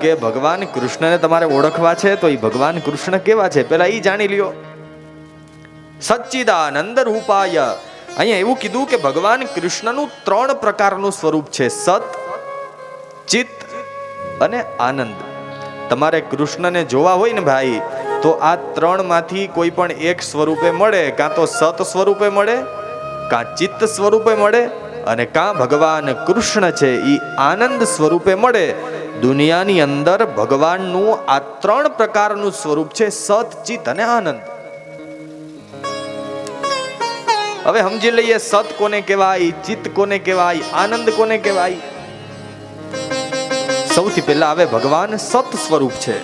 કે ભગવાન કૃષ્ણને તમારે ઓળખવા છે તો એ ભગવાન કૃષ્ણ કેવા છે પેલા એ જાણી લ્યો. સચ્ચિદાનંદ રૂપાય, અહીંયા એવું કીધું કે ભગવાન કૃષ્ણનું 3 પ્રકારનું સ્વરૂપ છે, સત, ચિત્ત અને આનંદ. તમારે કૃષ્ણને જોવા હોય ને ભાઈ તો આ 3 માંથી કોઈ પણ એક સ્વરૂપે મળે, કાં તો સત સ્વરૂપે મળે, કાં ચિત્ત સ્વરૂપે મળે, અને કાં ભગવાન કૃષ્ણ છે એ આનંદ સ્વરૂપે મળે. દુનિયાની અંદર ભગવાનનું આ 3 પ્રકારનું સ્વરૂપ છે, સત, ચિત્ત અને આનંદ. હવે સમજી લઈએ સત કોને કહેવાય, ચિત્ત કોને કહેવાય, આનંદ કોને કહેવાય. સૌથી પહેલા આવે ભગવાન સત સ્વરૂપ છે.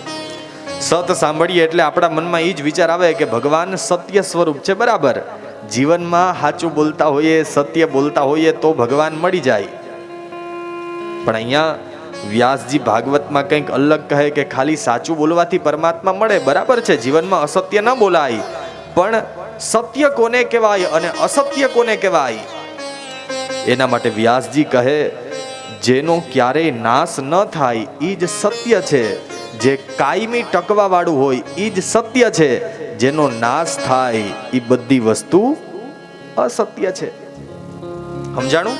સત સાંભળીએ એટલે આપણા મનમાં એ જ વિચાર આવે કે ભગવાન સત્ય સ્વરૂપ છે. બરાબર, જીવનમાં સાચું બોલતા હોઈએ, સત્ય બોલતા હોઈએ તો ભગવાન મળી જાય. પણ અહીંયા વ્યાસજી ભાગવતમાં કંઈક અલગ કહે કે ખાલી સાચું બોલવાથી પરમાત્મા મળે. બરાબર છે, જીવનમાં અસત્ય ન બોલાય, પણ સત્ય કોને કહેવાય અને અસત્ય કોને કહેવાય એના માટે વ્યાસજી કહે જેનો ક્યારેય નાશ ન થાય એ જ સત્ય છે, જે કાયમી ટકવા વાળું હોય એ જ સત્ય છે, જેનો નાશ થાય એ બધી વસ્તુ અસત્ય છે. સમજાણું?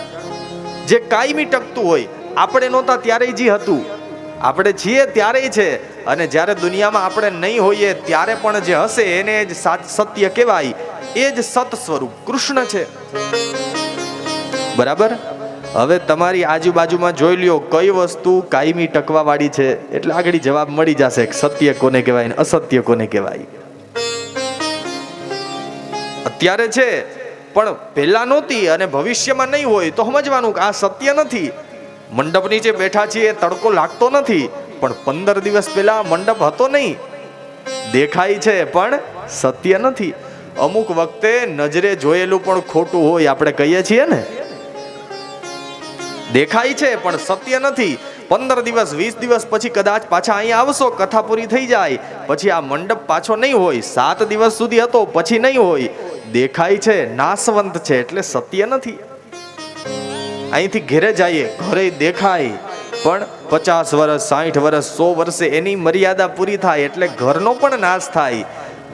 જે કાયમી ટકતું હોય, આપણે નહોતા ત્યારે જે હતું, આપણે છીએ ત્યારે છે, અને જ્યારે દુનિયામાં આપણે નહીં હોઈએ ત્યારે પણ જે હશે એને જ સત્ય કહેવાય. એ જ સત સ્વરૂપ કૃષ્ણ છે. બરાબર, હવે તમારી આજુબાજુમાં જોઈ લ્યો કઈ વસ્તુ કાયમી ટકવા વાળી છે, એટલે આગળ જવાબ મળી જશે કે સત્ય કોને કહેવાય ને અસત્ય કોને કહેવાય. અત્યારે છે પણ પહેલા નહોતી અને ભવિષ્યમાં નહીં હોય તો સમજવાનું કે આ સત્ય નથી. મંડપ નીચે બેઠા છીએ, તડકો લાગતો નથી, પણ 15 દિવસ પહેલા મંડપ હતો નહીં, દેખાય છે પણ સત્ય નથી. અમુક વખતે નજરે જોયેલું પણ ખોટું હોય, આપણે કહીએ છીએ ને, દેખાય છે પણ સત્ય નથી. 15 દિવસ 20 દિવસ પછી કદાચ પાછા અહીંયા આવશો, કથા પૂરી થઈ જાય પછી આ મંડપ પાછો નહીં હોય. 7 દિવસ સુધી હતો પછી નહીં હોય. દેખાય છે, નાશવંત છે, એટલે સત્ય નથી. અહીંથી ઘરે જઈએ, ઘરે દેખાય, પણ 50 વર્ષ 60 વર્ષ 100 વર્ષે એની મર્યાદા પૂરી થાય એટલે ઘરનો પણ નાશ થાય.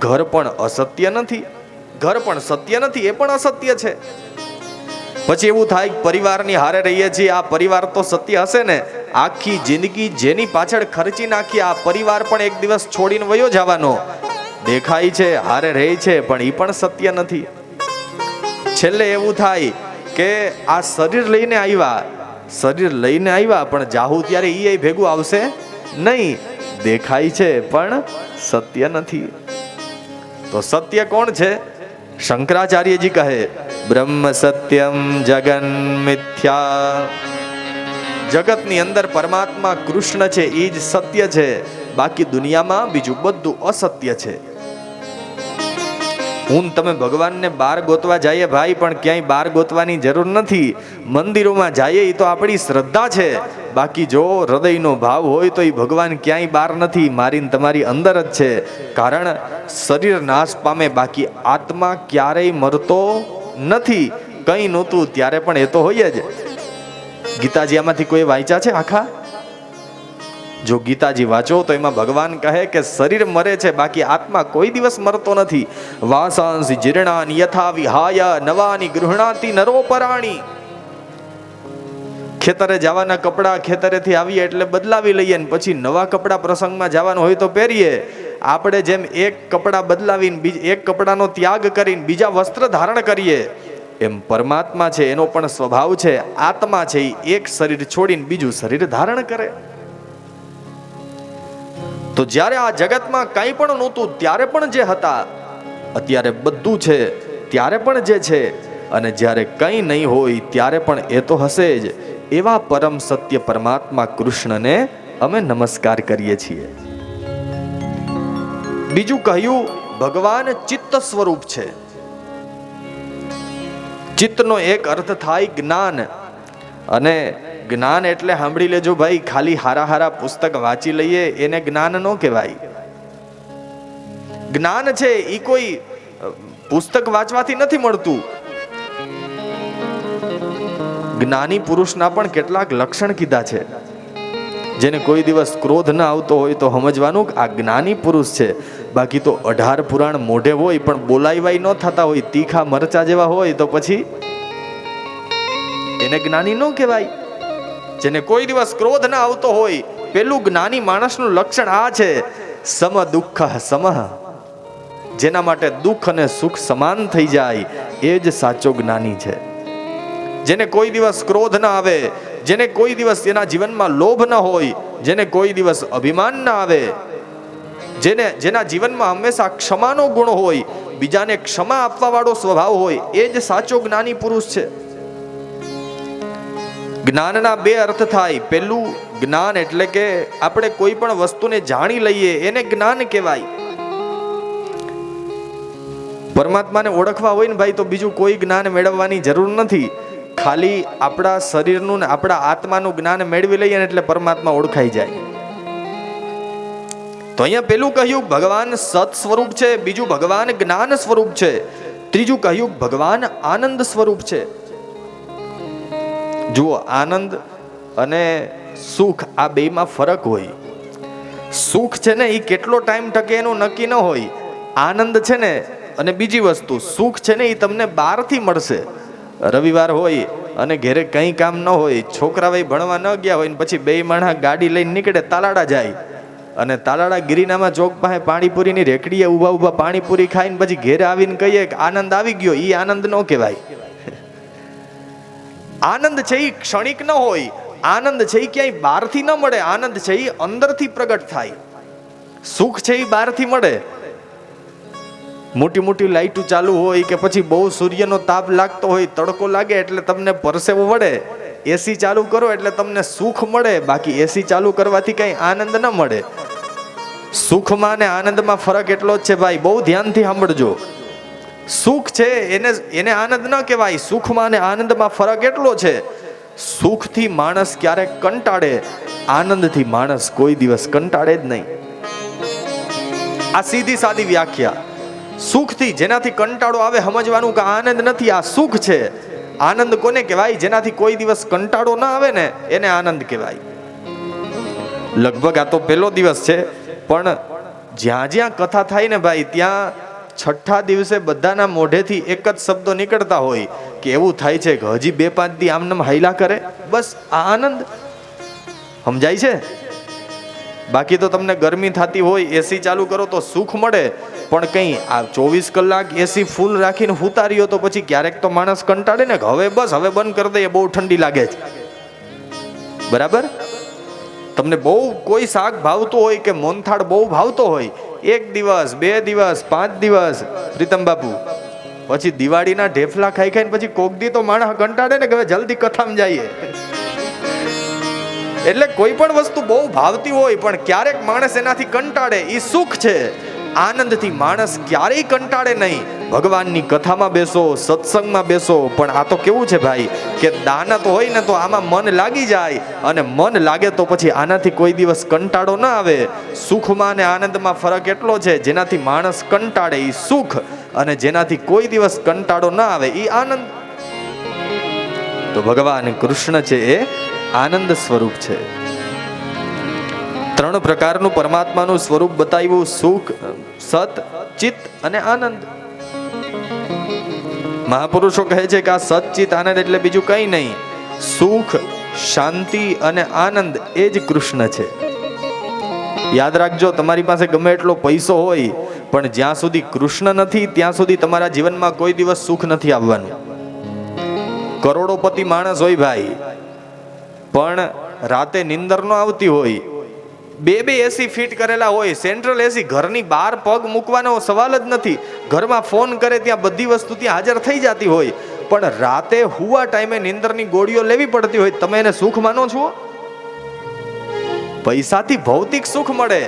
ઘર પણ અસત્ય નથી, ઘર પણ સત્ય નથી, એ પણ અસત્ય છે. પછી એવું થાય પરિવારની હારે રહીએ છીએ, આ પરિવાર તો સત્ય હશે ને, આખી જિંદગી જેની પાછળ ખર્ચી નાખી આ પરિવાર પણ એક દિવસ છોડીને વયો જવાનો. દેખાય છે, હારે રહે છે, પણ એ પણ સત્ય નથી. છેલ્લે એવું થાય કે આ શરીર લઈને આવ્યા પણ જાહુ ત્યારે એ ભેગું આવશે નહીં. દેખાય છે પણ સત્ય નથી. તો સત્ય કોણ છે? શંકરાચાર્યજી કહે બ્રહ્મ સત્યમ જગન મિથ્યા. જગતની અંદર પરમાત્મા કૃષ્ણ છે એ જ સત્ય છે, બાકી દુનિયામાં બીજું બધું અસત્ય છે. હું તમે ભગવાનને બહાર ગોતવા જઈએ ભાઈ, પણ ક્યાંય બહાર ગોતવાની જરૂર નથી. મંદિરોમાં જઈએ એ તો આપણી શ્રદ્ધા છે, બાકી જો હૃદયનો ભાવ હોય તો એ ભગવાન ક્યાંય બહાર નથી, મારી તમારી અંદર જ છે. કારણ શરીર નાશ પામે, બાકી આત્મા ક્યારેય મરતો નથી. કંઈ નહોતું ત્યારે પણ એ તો હોય જ. ગીતાજી આમાંથી કોઈ વાંચ્યા છે આખા? જો ગીતાજી વાંચો તો એમાં ભગવાન કહે કે શરીર મરે છે, બાકી આત્મા કોઈ દિવસ મરતો નથી. વાસાંસી જીર્ણાની યથા વિહાય નવાની ગૃહણાતિ નરોપરાણી. ખેતરે જવાના કપડા ખેતરેથી આવીએ એટલે બદલાવી લઈએ ને પછી નવા કપડા પ્રસંગમાં જવાનું હોય તો પહેરીએ. આપણે જેમ એક કપડા બદલાવીને એક કપડાનો ત્યાગ કરીને બીજા વસ્ત્ર ધારણ કરીએ, એમ પરમાત્મા છે એનો પણ સ્વભાવ છે. આત્મા છે એ એક શરીર છોડીને બીજું શરીર ધારણ કરે. તો જ્યારે આ જગતમાં કંઈ પણ નહોતું ત્યારે પણ જે હતા, અત્યારે બધું છે ત્યારે પણ જે છે, અને જ્યારે કંઈ નહીં હોય ત્યારે પણ એ તો હશે જ. એવા પરમ સત્ય પરમાત્મા કૃષ્ણને અમે નમસ્કાર કરીએ છીએ. બીજું કહ્યું ભગવાન ચિત્ત સ્વરૂપ છે. ચિત્તનો એક અર્થ થાય જ્ઞાન, અને જ્ઞાન એટલે સાંભળી લેજો ભાઈ, ખાલી હારા પુસ્તક વાંચી લઈએ એને જ્ઞાન ન કહેવાય. જ્ઞાન છે એ કોઈ પુસ્તક વાંચવાથી નથી મળતું. જ્ઞાની પુરુષના પણ કેટલાક લક્ષણ કીધા છે. જેને કોઈ દિવસ ક્રોધ ન આવતો હોય તો સમજવાનું કે આ જ્ઞાની પુરુષ છે. બાકી તો 18 પુરાણ મોઢે હોય પણ બોલાયવાય ન થતા હોય, તીખા મરચા જેવા હોય, તો પછી એને જ્ઞાની ન કહેવાય. જેને કોઈ દિવસ ક્રોધ ન આવતો હોય, પેલું જ્ઞાની માણસનું લક્ષણ આ છે, સમ દુઃખ સમહ. જેના માટે દુઃખ અને સુખ સમાન થઈ જાય, એ જ સાચો જ્ઞાની છે. જેને કોઈ દિવસ ક્રોધ ન આવે, જેને કોઈ દિવસ એના જીવનમાં લોભ ન હોય, જેને કોઈ દિવસ અભિમાન ન આવે, જેના જીવનમાં હંમેશા ક્ષમાનો ગુણ હોય, બીજાને ક્ષમા આપવા વાળો સ્વભાવ હોય, એ જ સાચો જ્ઞાની પુરુષ છે. જ્ઞાનના બે અર્થ થાય. પેલું જ્ઞાન એટલે કે આપણે કોઈ પણ વસ્તુને જાણી લઈએ, એને જ્ઞાન કહેવાય. પરમાત્માને ઓળખવા હોય ને ભાઈ, તો બીજું કોઈ જ્ઞાન મેળવવાની જરૂર નથી. ખાલી આપણા શરીરનું ને આપણા આત્માનું જ્ઞાન મેળવી લઈએ ને એટલે પરમાત્મા ઓળખાઈ જાય. તો અહીંયા પેલું કહ્યું ભગવાન સત સ્વરૂપ છે, બીજું ભગવાન જ્ઞાન સ્વરૂપ છે, ત્રીજું કહ્યું ભગવાન આનંદ સ્વરૂપ છે. જુઓ, આનંદ અને સુખ આ બેમાં ફરક હોય. સુખ છે ને એ કેટલો ટાઈમ ટકે એનું નક્કી ન હોય. આનંદ છે ને, અને બીજી વસ્તુ સુખ છે ને, એ તમને બહારથી મળશે. રવિવાર હોય અને ઘેરે કંઈ કામ ન હોય, છોકરા ભાઈ ભણવા ન ગયા હોય, પછી બે માણસ ગાડી લઈને નીકળે, તાલાડા જાય, અને તાલાડા ગિરિનામાં ચોક પાસે પાણીપુરીની રેકડીએ ઊભા ઊભા પાણીપુરી ખાઈને પછી ઘેરે આવીને કહીએ કે આનંદ આવી ગયો, એ આનંદ ન કહેવાય. આનંદ છે એ ક્ષણિક ન હોય. આનંદ છે એ ક્યાંય બહારથી ન મળે. આનંદ છે એ અંદરથી પ્રગટ થાય. સુખ છે એ બહારથી મળે. મોટી મોટી લાઈટો ચાલુ હોય કે પછી બહુ સૂર્યનો તાપ લાગતો હોય, તડકો લાગે એટલે તમને પરસેવો વળે, એસી ચાલુ કરો એટલે તમને સુખ મળે. બાકી એસી ચાલુ કરવાથી કઈ આનંદ ન મળે. સુખમાં ને આનંદમાં ફરક એટલો જ છે ભાઈ, બહુ ધ્યાનથી સાંભળજો. સુખ છે એને આનંદ ન કહેવાય. સુખમાં ને આનંદમાં ફરક એટલો છે, સુખથી માણસ ક્યારેક કંટાળે, આનંદથી માણસ કોઈ દિવસ કંટાળે જ નહીં. આ સીધી સાદી વ્યાખ્યા. સુખથી જેનાથી કંટાળો આવે સમજવાનું કે આનંદ નથી, આ સુખ છે. આનંદ કોને કહેવાય? જેનાથી કોઈ દિવસ કંટાળો ના આવે ને એને આનંદ કહેવાય. લગભગ આ તો પહેલો દિવસ છે, પણ જ્યાં જ્યાં કથા થાય ને ભાઈ, ત્યાં છઠ્ઠા દિવસે બધાના મોઢેથી એક જ શબ્દો નીકળતા હોય કે એવું થાય છે કે હજી 2-5 દી આમનામ હાઈલા કરે, બસ આ આનંદ. સમજાય છે? બાકી તો તમને ગરમી થતી હોય, એસી ચાલુ કરો તો સુખ મળે, પણ કંઈ આ 24 કલાક એસી ફૂલ રાખીને ઉતાર્યો તો પછી ક્યારેક તો માણસ કંટાળે ને કે હવે બસ હવે બંધ કરી દઈએ, બહુ ઠંડી લાગે છે. બરાબર? તમને બહુ કોઈ શાક ભાવતું હોય કે મોનથાળ બહુ ભાવતો હોય, 1 દિવસ 2 દિવસ 5 દિવસ પ્રીતમ બાપુ, પછી દિવાળીના ઢેફલા ખાઈ ખાઈને પછી કોક દી તો માણસ કંટાળે ને કે હવે જલ્દી કથામાં જઈએ. એટલે કોઈ પણ વસ્તુ બહુ ભાવતી હોય પણ ક્યારેક માણસ એનાથી કંટાળે, એ સુખ છે. આનંદથી માણસ ક્યારેય કંટાળે નહીં. ભગવાનની કથામાં બેસો, સત્સંગમાં બેસો, પણ આ તો કેવું છે ભાઈ કે દાનત હોય ને તો આમાં મન લાગી જાય, અને મન લાગે તો પછી આનાથી કોઈ દિવસ કંટાળો ના આવે. સુખમાં અને આનંદમાં ફરક એટલો છે, જેનાથી માણસ કંટાળે એ સુખ, અને જેનાથી કોઈ દિવસ કંટાળો ના આવે એ આનંદ. તો ભગવાન કૃષ્ણ છે એ આનંદ સ્વરૂપ છે. 3 પ્રકારનું પરમાત્માનું સ્વરૂપ બતાવ્યું: સુખ, સત, ચિત્ત અને આનંદ. મહાપુરુષો કહે છે કે આ સત, ચિત્ત, આનંદ એટલે બીજું કંઈ નહીં, સુખ, શાંતિ અને આનંદ એ જ કૃષ્ણ છે. યાદ રાખજો, તમારી પાસે ગમે એટલો પૈસો હોય પણ જ્યાં સુધી કૃષ્ણ નથી ત્યાં સુધી તમારા જીવનમાં કોઈ દિવસ સુખ નથી આવવાનું. કરોડોપતિ માણસ હોય ભાઈ, પણ રાતે નિંદર ન આવતી હોય, 2 એસી ફિટ કરેલા હોય, સેન્ટ્રલ એસી, ઘરની બહાર પગ મૂકવાનો સવાલ જ નથી, ઘરમાં ફોન કરે ત્યાં બધી વસ્તુ ત્યાં હાજર થઈ જતી હોય, પણ રાતે હુવા ટાઈમે નિંદરની ગોળીઓ લેવી પડતી હોય, તમે એને સુખ માનો છો? પૈસાથી ભૌતિક સુખ મળે,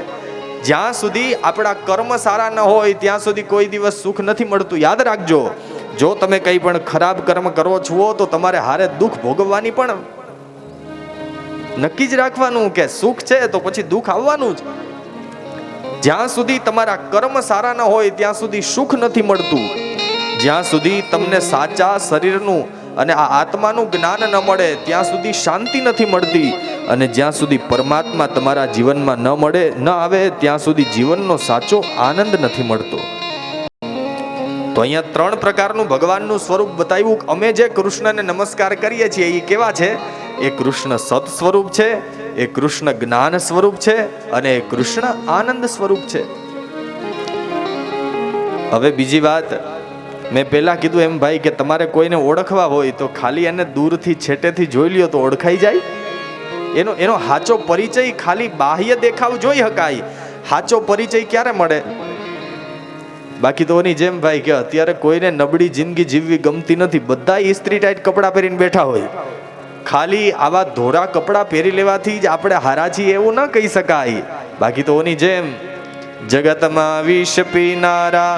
જ્યાં સુધી આપણા કર્મ સારા ન હોય ત્યાં સુધી કોઈ દિવસ સુખ નથી મળતું. યાદ રાખજો, જો તમે કંઈ પણ ખરાબ કર્મ કરો છો તો તમારે હારે દુઃખ ભોગવવાની પણ નક્કી જ રાખવાનું કે સુખ છે તો પછી દુઃખ આવવાનું જ. જ્યાં સુધી તમારા કર્મ સારા ન હોય ત્યાં સુધી સુખ નથી મળતું. જ્યાં સુધી તમને સાચા શરીરનું અને આ આત્માનું જ્ઞાન ન મળે ત્યાં સુધી શાંતિ નથી મળતી. અને જ્યાં સુધી પરમાત્મા તમારા જીવનમાં ન આવે ત્યાં સુધી જીવનનો સાચો આનંદ નથી મળતો. તો અહીંયા 3 પ્રકારનું ભગવાનનું સ્વરૂપ બતાવ્યું. અમે જે કૃષ્ણને નમસ્કાર કરીએ છીએ એ કેવા છે? એ કૃષ્ણ સત સ્વરૂપ છે, એ કૃષ્ણ જ્ઞાન સ્વરૂપ છે અને એ કૃષ્ણ આનંદ સ્વરૂપ છે. હવે બીજી વાત, મેં પહેલા કીધું એમ ભાઈ કે તમારે કોઈને ઓળખવા હોય તો ખાલી એને દૂરથી છેટેથી જોઈ લ્યો તો ઓળખાઈ જાય. એનો સાચો પરિચય ખાલી બાહ્ય દેખાવ જોઈ શકાય, સાચો પરિચય ક્યારે મળે? બાકી તો એની જેમ ભાઈ કે અત્યારે કોઈને નબળી જિંદગી જીવવી ગમતી નથી, બધા ઇસ્ત્રી ટાઈટ કપડાં પહેરીને બેઠા હોય. ખાલી આવા ધોળા કપડાં પહેરી લેવાથી જ આપણે હારા છીએ એવું ન કહી શકાય. બાકી તો એની જેમ જગતમાં વિષ પીનારા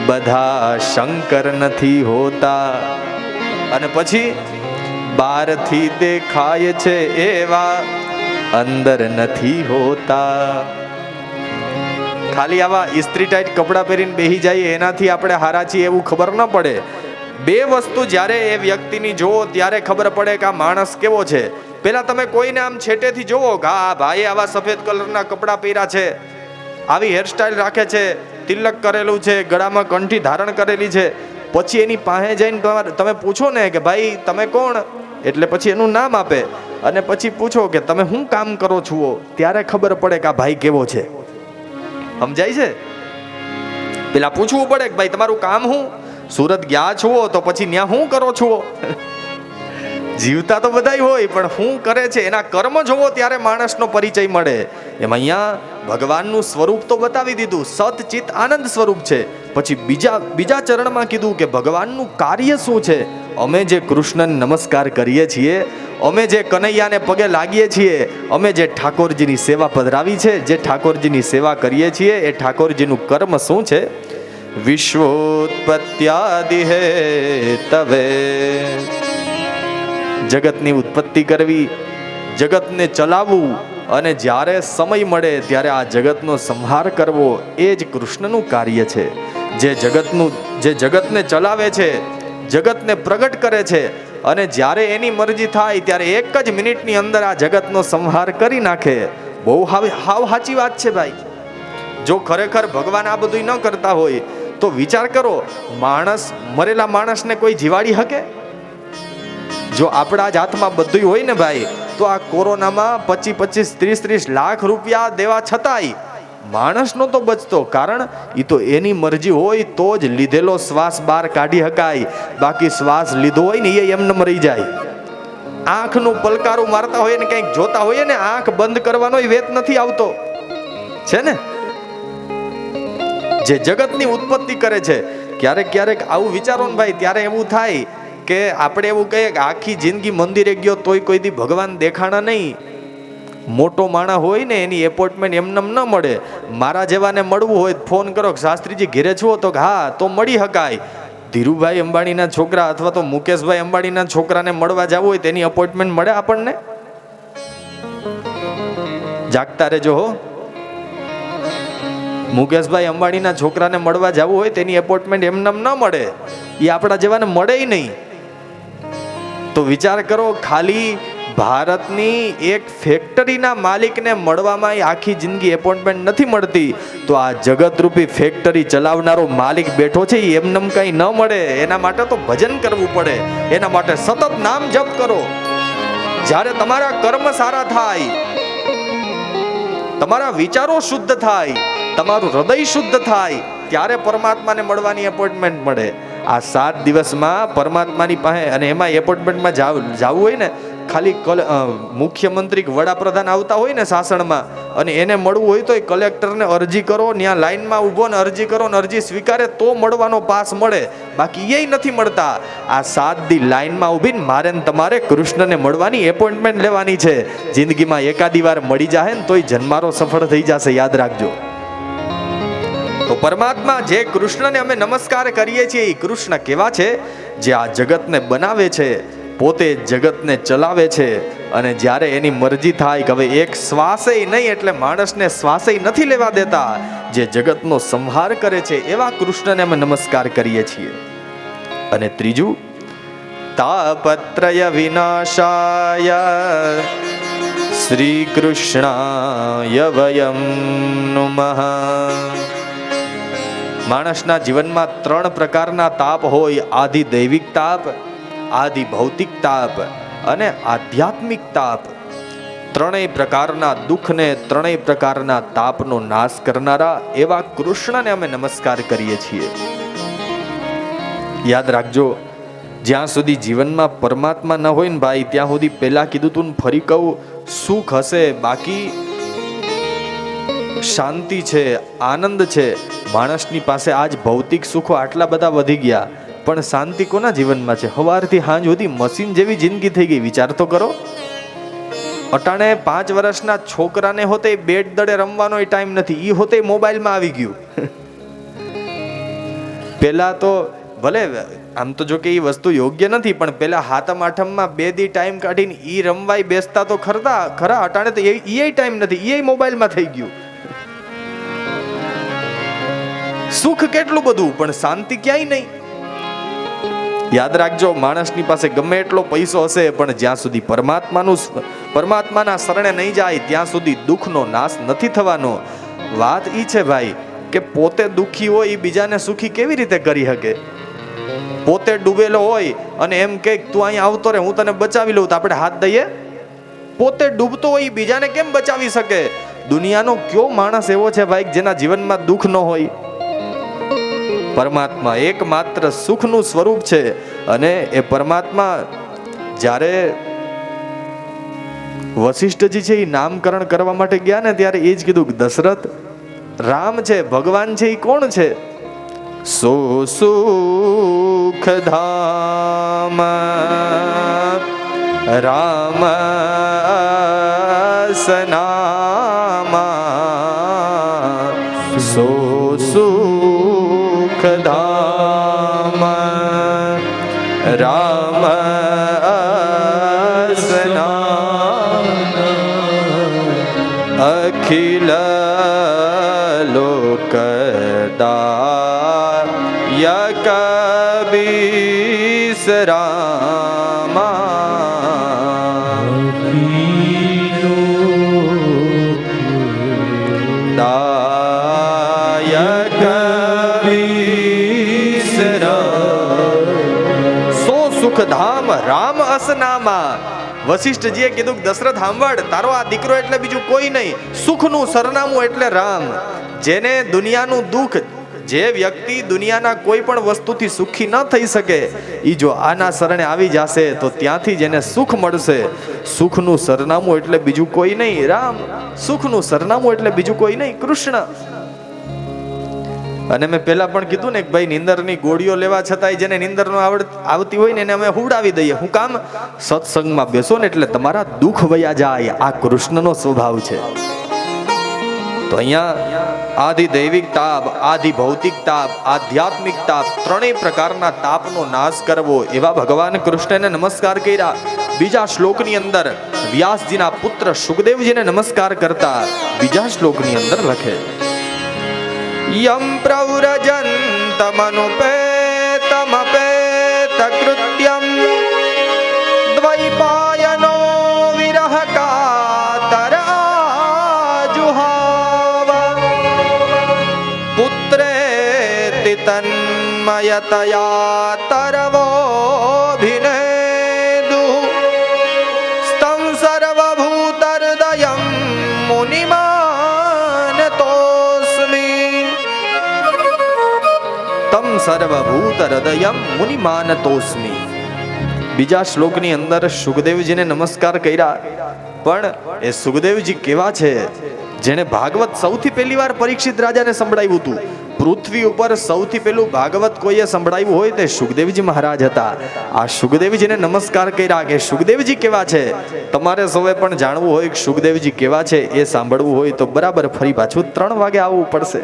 બધા શંકર નથી હોતા, અને પછી બહારથી દેખાય છે એવા અંદર નથી હોતા. ખાલી આવા ઇસ્ત્રી ટાઈટ કપડાં પહેરીને બેહી જાય એનાથી આપણે હારા છીએ એવું ખબર ન પડે. 2 વસ્તુ જ્યારે એ વ્યક્તિની જોવો ત્યારે ખબર પડે કે આ માણસ કેવો છે. પેલા તમે કોઈને આમ છેટેથી જોવો કે આ ભાઈ આવા સફેદ કલરના કપડાં પહેર્યા છે, આવી હેરસ્ટાઈલ રાખે છે, તિલક કરેલું છે, ગળામાં કંઠી ધારણ કરેલી છે. પછી એની પાસે જઈને તમે પૂછો ને કે ભાઈ તમે કોણ, એટલે પછી એનું નામ આપે અને પછી પૂછો કે તમે શું કામ કરો છો, ત્યારે ખબર પડે કે આ ભાઈ કેવો છે. સમજાય છે? પેલા પૂછવું પડે કે ભાઈ તમારું કામ શું, સુરત ગયા છો તો પછી ત્યાં શું કરો છો? જીવતા તો બધાય હોય પણ શું કરે છે એના કર્મ જોવો ત્યારે માણસનો પરિચય મળે. એમ અહીંયા ભગવાનનું સ્વરૂપ તો બતાવી દીધું, સત ચિત આનંદ સ્વરૂપ છે. પછી બીજા ચરણમાં કીધું કે ભગવાનનું કાર્ય શું છે. અમે જે કૃષ્ણને નમસ્કાર કરીએ છીએ, અમે જે કનૈયાને પગે લાગીએ છીએ, અમે જે ઠાકોરજીની સેવા પધરાવી છે, જે ઠાકોરજીની સેવા કરીએ છીએ, એ ઠાકોરજીનું કર્મ શું છે? વિશ્વોત્પત્યાદિ હે તવે, જગતની ઉત્પત્તિ કરવી, જગતને ચલાવવું અને જ્યારે સમય મળે ત્યારે આ જગતનો સંહાર કરવો, એ જ કૃષ્ણનું કાર્ય છે. જે જગતને ચલાવે છે, જગતને પ્રગટ કરે છે અને જ્યારે એની મરજી થાય ત્યારે 1 જ મિનિટની અંદર આ જગતનો સંહાર કરી નાખે. બહુ હાવ સાચી વાત છે ભાઈ. જો ખરેખર ભગવાન આ બધું ન કરતા હોય તો વિચાર કરો, મરેલા માણસને કોઈ જીવાડી શકે? જો આપણા જ હાથમાં બધું હોય ને ભાઈ, તો આ કોરોનામાં 25-30 લાખ રૂપિયા દેવા છતાંય માણસનો તો બચતો. કારણ એ તો એની મરજી હોય તો જ લીધેલો શ્વાસ બહાર કાઢી શકાય, બાકી શ્વાસ લીધો હોય ને એ એમને મરી જાય. આંખનું પલકારું મારતા હોય ને કંઈક જોતા હોય ને, આંખ બંધ કરવાનો વેત નથી આવતો છે ને. જે જગતની ઉત્પત્તિ કરે છે, ક્યારેક આવું વિચારો ને ભાઈ, ત્યારે એવું થાય કે આપણે એવું કહીએ કે આખી જિંદગી મંદિરે ગયો તોય કોઈ દી ભગવાન દેખાણા નહીં. મોટો માણસ હોય ને એની એપોઇન્ટમેન્ટ એમનેમ ન મળે. મારા જેવાને મળવું હોય ફોન કરો કે શાસ્ત્રીજી ઘેરે છો, તો હા તો મળી શકાય. ધીરુભાઈ અંબાણીના છોકરા અથવા તો મુકેશભાઈ અંબાણીના છોકરાને મળવા જવું હોય તેની અપોઇન્ટમેન્ટ મળે આપણને? જાગતા રહેજો હો. મુકેશભાઈ અંબાણીના છોકરાને મળવા જવું હોય તેની એપોઇન્ટમેન્ટ એમનેમ ન મળે, એ આપણા જેવાને મળે નહીં. તો વિચાર કરો, ખાલી ભારતની એક ફેક્ટરીના માલિકને મળવામાં આખી જિંદગી એપોઇન્ટમેન્ટ નથી મળતી, તો આ જગતરૂપી ફેક્ટરી ચલાવનારો માલિક બેઠો છે એ એમનેમ કંઈ ન મળે. એના માટે તો ભજન કરવું પડે, એના માટે સતત નામ જપ કરો. જ્યારે તમારા કર્મ સારા થાય, તમારા વિચારો શુદ્ધ થાય, તમારું હૃદય શુદ્ધ થાય, ત્યારે પરમાત્માને મળવાની એપોઇન્ટમેન્ટ મળે. આ 7 દિવસમાં પરમાત્માની પાસે, અને એમાં એપોઇન્ટમેન્ટમાં જવું હોય ને, ખાલી મુખ્યમંત્રી વડાપ્રધાન આવતા હોય ને શાસનમાં, અને એને મળવું હોય તો કલેક્ટરને અરજી કરો, ત્યાં લાઈનમાં ઊભો ને અરજી કરો ને અરજી સ્વીકારે તો મળવાનો પાસ મળે, બાકી એ નથી મળતા. આ 7 દી લાઈનમાં ઊભીને મારે ને તમારે કૃષ્ણને મળવાની એપોઇન્ટમેન્ટ લેવાની છે. જિંદગીમાં એકાદી વાર મળી જાય ને તોય જન્મારો સફળ થઈ જશે, યાદ રાખજો. તો પરમાત્મા જે કૃષ્ણને અમે નમસ્કાર કરીએ છીએ, એ કૃષ્ણ કેવા છે? જે આ જગતને બનાવે છે, પોતે જગતને ચલાવે છે, અને જ્યારે એની મરજી થાય કે હવે એક શ્વાસે નહીં, એટલે માણસને શ્વાસે નથી લેવા દેતા, જે જગતનો સંહાર કરે છે, એવા કૃષ્ણને અમે નમસ્કાર કરીએ છીએ. અને ત્રીજું, તાપત્રય વિનાશાય શ્રી કૃષ્ણાય વયમ નમઃ. માણસના જીવનમાં 3 પ્રકારના તાપ હોય: આદિ દૈવિક તાપ, આદિ ભૌતિક તાપ અને આધ્યાત્મિક તાપ. 3 પ્રકારના દુઃખને, 3 પ્રકારના તાપનો નાશ કરનારા એવા કૃષ્ણને અમે નમસ્કાર કરીએ છીએ. યાદ રાખજો, જ્યાં સુધી જીવનમાં પરમાત્મા ન હોય ને ભાઈ, ત્યાં સુધી પહેલા કીધું તું ફરી કહું, સુખ હશે, બાકી શાંતિ છે, આનંદ છે. માણસની પાસે આજ ભૌતિક સુખો આટલા બધા વધી ગયા, પણ શાંતિ કોના જીવનમાં છે? સવારથી સાંજ સુધી મશીન જેવી જિંદગી થઈ ગઈ. વિચાર તો કરો. અટાણે 5 વર્ષના છોકરાને હોતે બેટ દડે રમવાનો ટાઈમ નથી, ઈ હોતે મોબાઈલમાં આવી ગયું. પેલા તો ભલે આમ તો જો કે એ વસ્તુ યોગ્ય નથી, પણ પેલા હાતમ આઠમમાં 2 દી ટાઈમ કાઢીને ઈ રમવાય બેસતા તો ખરા. અટાણે તો એ ટાઈમ નથી, એ મોબાઈલમાં થઈ ગયું. સુખ કેટલું બધું, પણ શાંતિ ક્યાંય નહીં. યાદ રાખજો, માણસની પાસે ગમે એટલો પૈસો હશે, પણ જ્યાં સુધી પરમાત્માના શરણે નહીં જાય ત્યાં સુધી દુઃખનો નાશ નથી થવાનો. વાત ઈ છે ભાઈ કે પોતે દુઃખી હોય એ બીજાને સુખી કેવી રીતે કરી શકે? પોતે ડૂબેલો હોય અને એમ કે તું અહીંયા આવતો રે, હું તને બચાવી લઉં, તો આપણે હાથ દઈએ? પોતે ડૂબતો હોય એ બીજાને કેમ બચાવી શકે? દુનિયાનો કયો માણસ એવો છે ભાઈ જેના જીવનમાં દુઃખ ન હોય? પરમાત્મા એકમાત્ર સુખનું સ્વરૂપ છે. અને એ પરમાત્મા જ્યારે વશિષ્ઠજી છે એ નામકરણ કરવા માટે ગયા ને, ત્યારે એ જ કીધું કે દશરથ, રામ છે, ભગવાન છે, એ કોણ છે? સો સુખ ધામ રામ સનામા, સો સુખ ધામ રામ સનામા, અખિલ લોકદાય કબીસરામા, દાય કબીસરામા, સો સુખધામ રામ અસનામા. વશિષ્ઠજીએ કીધું કે દશરથ સાંભળ, તારો આ દીકરો એટલે બીજું કોઈ નહીં, સુખનું સરનામું એટલે રામ. જેને દુનિયાનું દુઃખ, જે વ્યક્તિ દુનિયાના કોઈ પણ વસ્તુથી સુખી ન થઈ શકે, એ જો આના શરણે આવી જશે તો ત્યાંથી જેને સુખ મળશે. સુખનું સરનામું એટલે બીજું કોઈ નહીં, રામ. સુખનું સરનામું એટલે બીજું કોઈ નહીં, કૃષ્ણ. અને મેં પહેલા પણ કીધું ને કે ભાઈ, નીંદરની ગોળીઓ લેવા છતાંય જેને નીંદર નો આવતી હોય ને એને અમે હુડાવી દઈએ. હું કામ? સત્સંગમાં બેસો ને એટલે તમારા દુઃખ વયા જાય. આ કૃષ્ણનો સ્વભાવ છે. તો અહીંયા આદિ દૈવિક તાપ, આદિ ભૌતિક તાપ, આધ્યાત્મિક તાપ, 3 પ્રકારના તાપનો નાશ કરવો, એવા ભગવાન કૃષ્ણને નમસ્કાર કર્યા. બીજા શ્લોકની અંદર વ્યાસજીના પુત્ર સુખદેવજીને નમસ્કાર કરતા બીજા શ્લોકની અંદર લખે, યમ પ્રવ્રજन्तમનુપેતમપેત કૃત્યમ દ્વૈપાયનો વિરહ કાતર આજુહાવ પુત્રેતિ તન્મયતયા તરવોభిનેદુ સ્તં સર્વભૂતહૃદયં મુનિમાનતોસ્મિ, તમ સર્વભૂત હૃદયમ મુનિમાનતોસ્મિ. બીજા શ્લોકની અંદર સુખદેવજીને નમસ્કાર કર્યા. પણ એ સુખદેવજી કેવા છે? જેને ભાગવત સૌથી પહેલી વાર પરીક્ષિત રાજાને સંભળાવ્યું હતું. પૃથ્વી ઉપર સૌથી પહેલું ભાગવત કોઈએ સંભળાવ્યું હોય તે સુખદેવજી મહારાજ હતા. આ સુખદેવજીને નમસ્કાર કર્યા કે સુખદેવજી કેવા છે. તમારે સૌએ પણ જાણવું હોય કે સુખદેવજી કેવા છે, એ સાંભળવું હોય તો બરાબર ફરી પાછું 3 વાગે આવવું પડશે.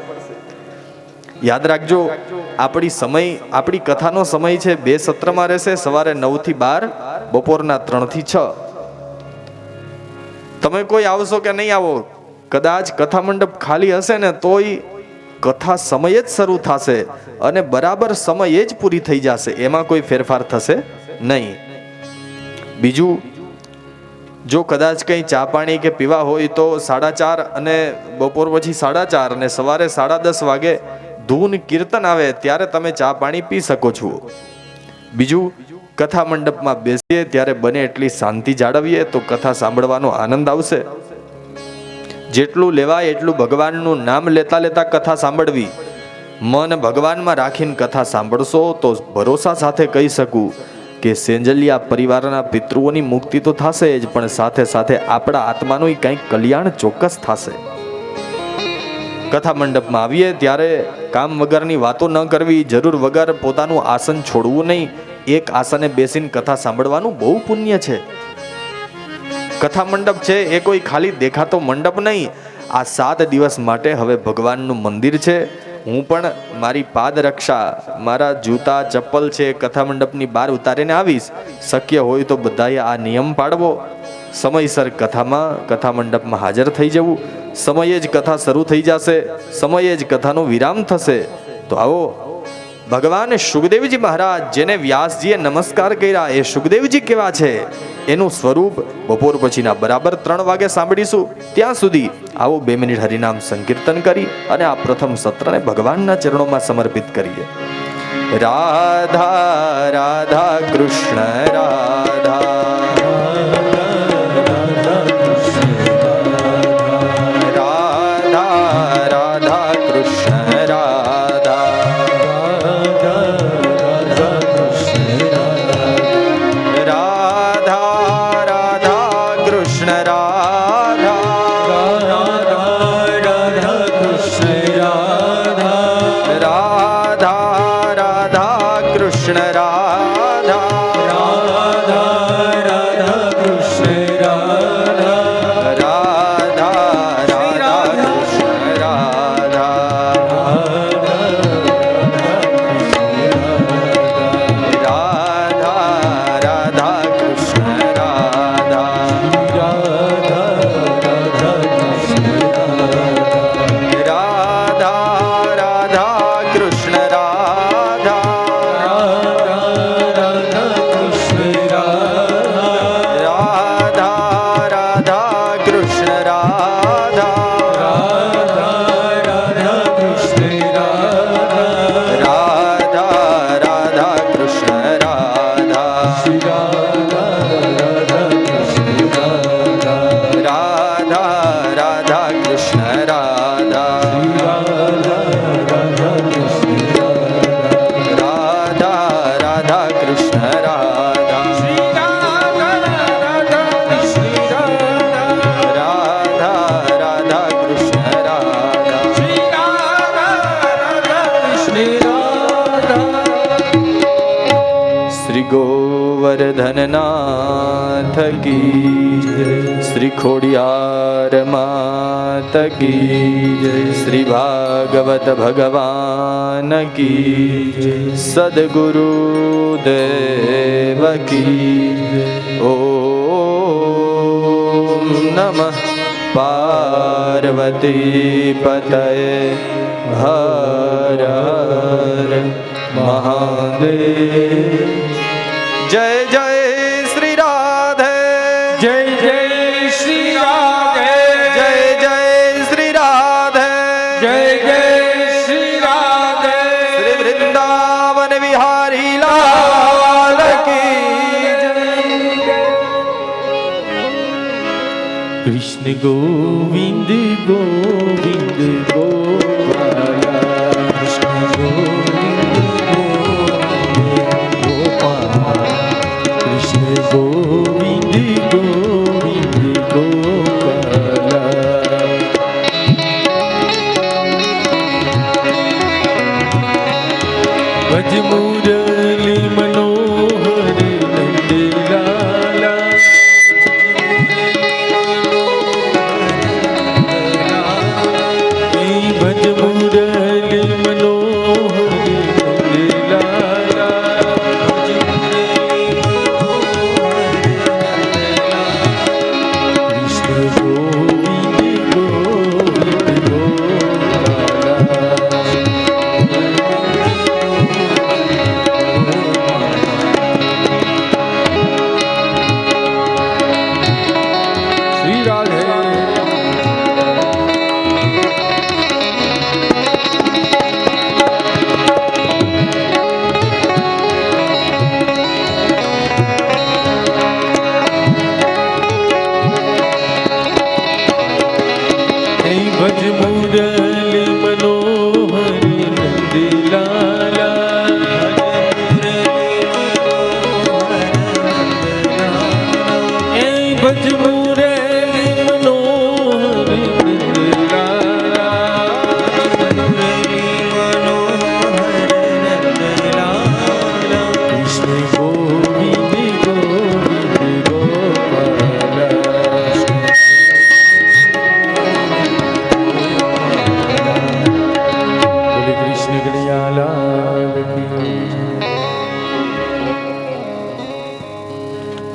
યાદ રાખજો, આપણી કથાનો સમય છે 2 સત્રમાં રહેશે. સવારે 9 થી 12, બપોરના 3 થી 6. તમે કોઈ આવશો કે નહીં આવો, કદાચ કથા મંડપ ખાલી હશે ને તોય કથા સમયે જ શરૂ થશે અને બરાબર સમયે જ પૂરી થઈ જશે. એમાં કોઈ ફેરફાર થશે નહીં. બીજું જો કદાચ કંઈ ચા પાણી કે પીવા હોય તો 4:30 અને બપોર પછી 4:30 અને સવારે 10:30 વાગે ધૂન કીર્તન આવે ત્યારે તમે ચા પાણી પી શકો છો. બીજું, કથા મંડપમાં બેસીએ ત્યારે બને એટલી શાંતિ જાળવીએ તો કથા સાંભળવાનો આનંદ આવશે. જેટલું લેવાય એટલું ભગવાનનું નામ લેતા લેતા કથા સાંભળવી. મન ભગવાનમાં રાખીને કથા સાંભળશો તો ભરોસા સાથે કહી શકું કે સેંજલિયા પરિવારના પિતૃઓની મુક્તિ તો થશે જ, પણ સાથે સાથે આપણા આત્માનું કંઈક કલ્યાણ ચોક્કસ થશે. કથા મંડપમાં આવીએ ત્યારે કામ વગરની વાતો ન કરવી, જરૂર વગર પોતાનું આસન છોડવું નહીં. એક આસને બેસીને કથા સાંભળવાનું બહુ પુણ્ય છે. કથા મંડપ છે એ કોઈ ખાલી દેખાતો મંડપ નહીં. આ 7 દિવસ માટે હવે ભગવાનનું મંદિર છે. હું પણ મારી પાદ રક્ષા, મારા જૂતા ચપ્પલ છે કથા મંડપની બહાર ઉતારીને આવીશ. શક્ય હોય તો બધાએ આ નિયમ પાળવો. સમયસર કથા મંડપમાં હાજર થઈ જવું. સમયે જ કથા શરૂ થઈ જશે, સમયે જ કથાનો વિરામ થશે. તો આવો, ભગવાન સુખદેવજી મહારાજ જેને વ્યાસજીએ નમસ્કાર કર્યા એ સુખદેવજી કેવા છે એનું સ્વરૂપ બપોર પછીના બરાબર 3 વાગે સાંભળીશું. ત્યાં સુધી આવો 2 મિનિટ હરિનામ સંકીર્તન કરી અને આ પ્રથમ સત્રને ભગવાનના ચરણોમાં સમર્પિત કરીએ. રાધા રાધા કૃષ્ણ રાધા, गोवर्धननाथ की जय, श्री खोडियार मात की जय, श्री भागवत भगवान की जय, सद्गुरु देव की जय. ओम नमः पार्वती पतये हर हर महादेव. जय जय श्री राधे, जय जय श्री राधे, जय जय श्री राधे, जय जय श्री राधे. श्री वृंदावन बिहारी लाल की जय. कृष्ण गोविंद गोविंद गोपाला, कृष्ण गोविंद गोविंद गोपाला, कृष्ण गोविंद गोविंद गोपाला. भज मुरली मनोहर नंद लाला, भज मुरली मनोहर नंद लाला, कृष्ण गोविंद गोविंद गोपाला.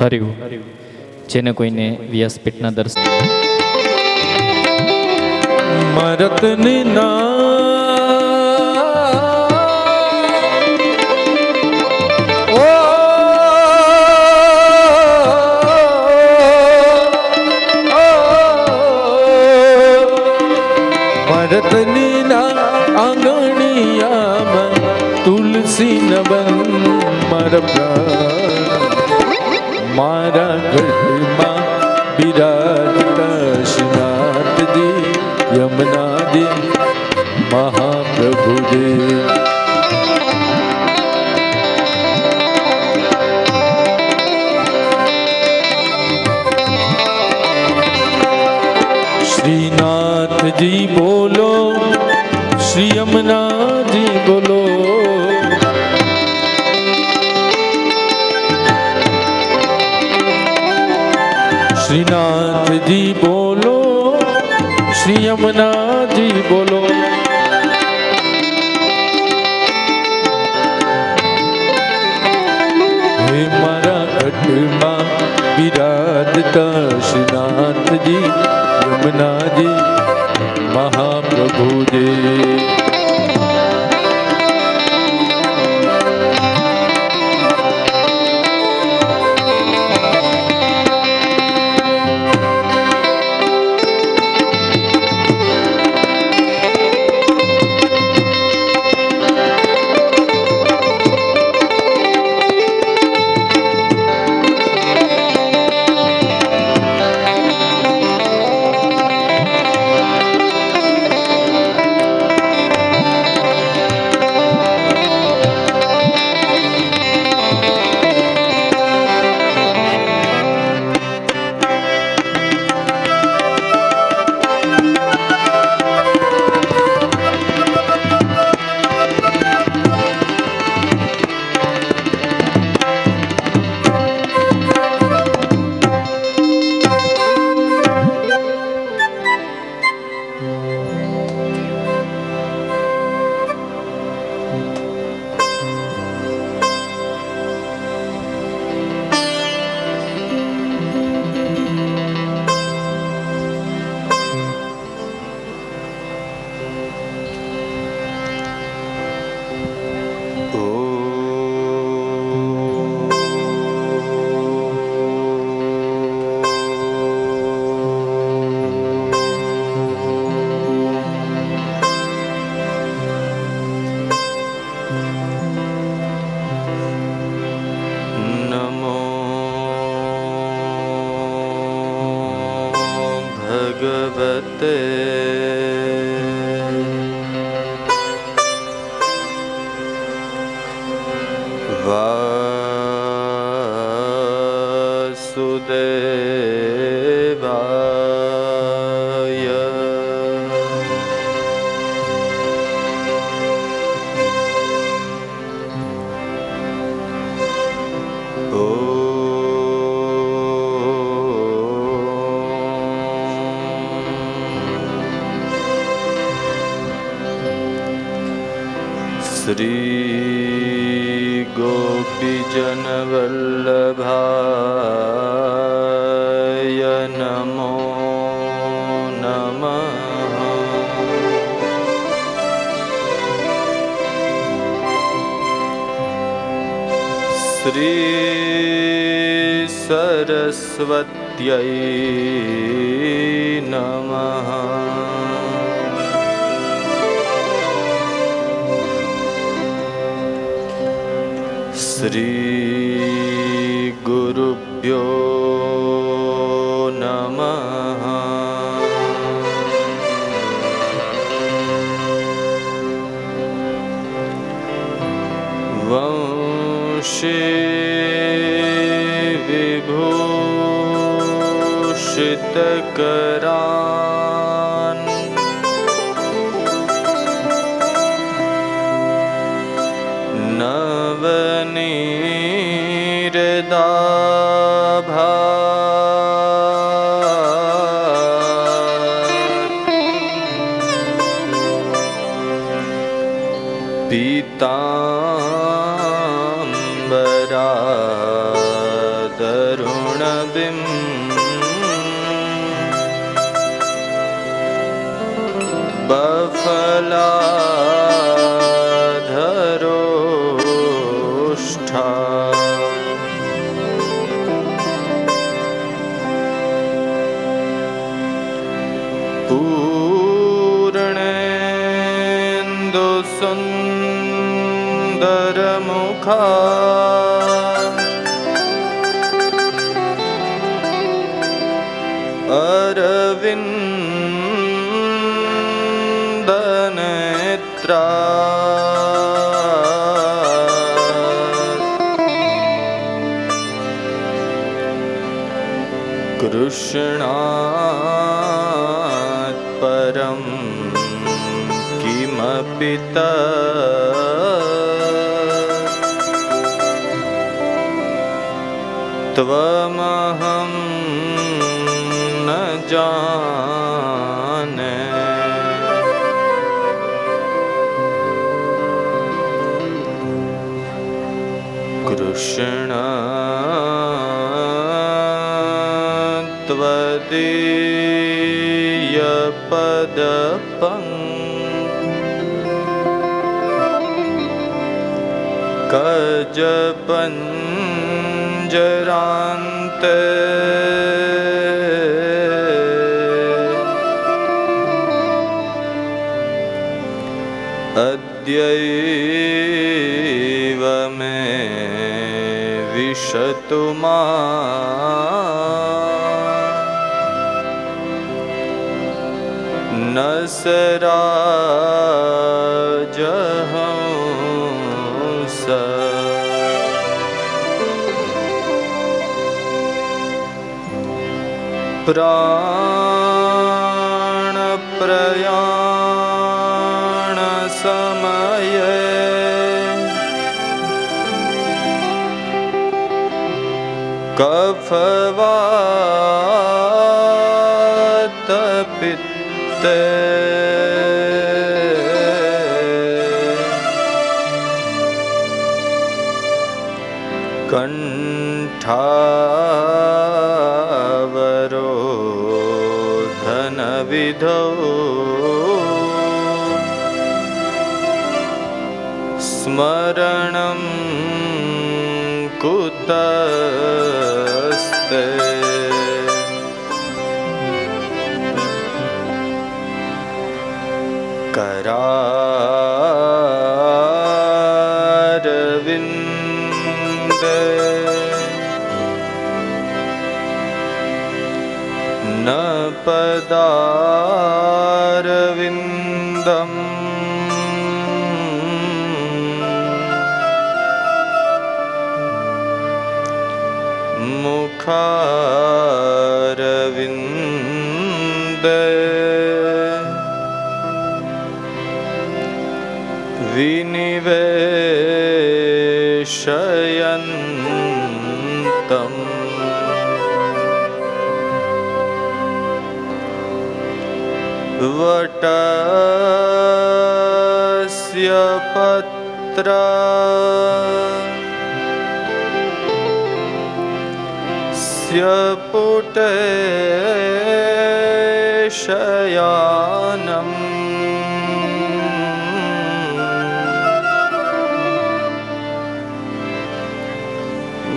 હરિવું જેને કોઈને વ્યાસપીઠના દર્શન મરતને ના મરતની ના આંગણિયામાં તુલસી નબન મારા પ્રાણ મારા ગઢમાં બિરાજતા શ્રીનાથજી યમુનાજી મહાપ્રભુજી શ્રીનાથજી બોલો શ્રી યમુનાજી બોલો શ્રીનાથજી બોલો શ્રી યમુનાજી બોલો હે મારા ગઢમાં બિરાજતા શ્રીનાથજી યમુનાજી મહાપ્રભુજી ભગવતે વાસુદેવાય શ્રી ગોપીજન વલ્લભાય નમો નમઃ. શ્રી સરસ્વત્यै નમઃ. શ્રી ગુરુભ્યો નમઃ. વંશે વિભૂષિતકરાન નવનીરદાભાત પીતાંબરા દરુણ કફલાધરોષ્ઠા પૂર્ણેન્દુ સુંદર મુખા અરવિંદ નેત્રા કૃષ્ણાત પરમ કિમપિ ત્વમહં ન જાને કૃષ્ણ ત્વદીય પદ પંકજ પંજરાંતે અદ્યૈવ મે વિશતુ ન સરાજહંસ પ્રાણ પ્રયાણ સમયે કફવાત પિત્તે કંઠાવરોધન વિધો સ્મરણં કુતસ્તે करारविन्दे न पदारविन्दम् मुखारविन्दे विनिवेशयन्तम् वटस्य पत्र पुटे शयानम्